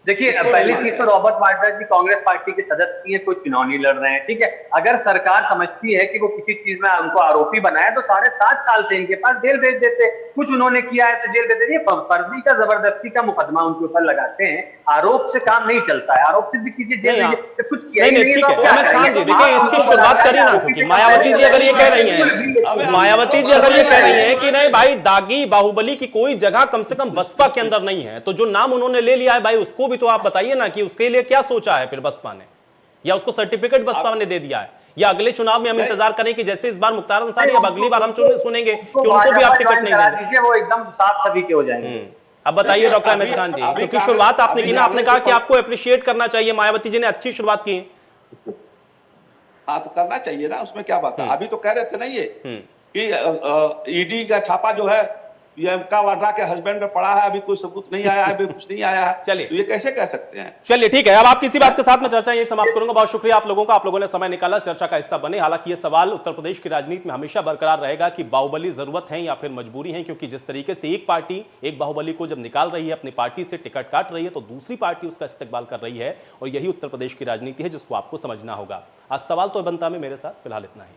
देखिए, पहली चीज तो रॉबर्ट वाड्रा जी कांग्रेस पार्टी के सदस्य नहीं है, कोई चुनाव नहीं लड़ रहे हैं, ठीक है। अगर सरकार समझती है कि वो किसी चीज में उनको आरोपी बनाया तो 7.5 साल से इनके पास जेल भेज देते। कुछ उन्होंने किया है तो जेल भेज देते। फर्जी का जबरदस्ती का मुकदमा उनके ऊपर लगाते हैं, आरोप से काम नहीं चलता है। आरोप सिद्ध कीजिए, जेल भेजिए। कुछ किया ही नहीं है ठीक तो है आप क्या अहमद खान जी, करेंगे? देखिए इसकी शुरुआत करी ना, क्योंकि मायावती जी अगर ये कह रही हैं, मायावती जी अगर ये कह रही हैं कि नहीं भाई दागी बाहुबली की कोई जगह कम से कम बसपा के अंदर नहीं है, तो जो नाम उन्होंने ले लिया है भाई उसको भी तो आप बताइए ना कि उसके लिए क्या सोचा है फिर बसपा ने, या उसको सर्टिफिकेट बसपा ने दे दिया है, या अगले चुनाव में हम इंतजार करें कि जैसे इस बार मुख्तार अंसारी, अब अगली बार हम सुनेंगे कि उनको भी आप टिकट नहीं देंगे, वो एकदम साफ सभी के हो जाएंगे। अब बताइए डॉक्टर अहमद खान जी, क्योंकि शुरुआत आपने की ना, आपने कहा कि आपको अप्रिशिएट करना चाहिए, मायावती जी ने अच्छी शुरुआत की। हाँ तो करना चाहिए ना, उसमें क्या बात है। अभी तो कह रहे थे ना ये कि ईडी का छापा जो है प्रियंका वाड्रा के हस्बैंड में पड़ा है, अभी कोई सबूत नहीं आया है, अभी कुछ नहीं आया है। चलिए तो ये कैसे कह सकते हैं। चलिए ठीक है, अब आप किसी बात के साथ में चर्चा ये समाप्त करूंगा। बहुत शुक्रिया आप लोगों का, आप लोगों ने समय निकाला, चर्चा का हिस्सा बने। हालांकि ये सवाल उत्तर प्रदेश की राजनीति में हमेशा बरकरार रहेगा कि बाहुबली जरूरत है या फिर मजबूरी है, क्योंकि जिस तरीके से एक पार्टी एक बाहुबली को जब निकाल रही है, अपनी पार्टी से टिकट काट रही है, तो दूसरी पार्टी उसका इस्तेमाल कर रही है, और यही उत्तर प्रदेश की राजनीति है जिसको आपको समझना होगा। आज सवाल तो बनता में मेरे साथ फिलहाल इतना ही।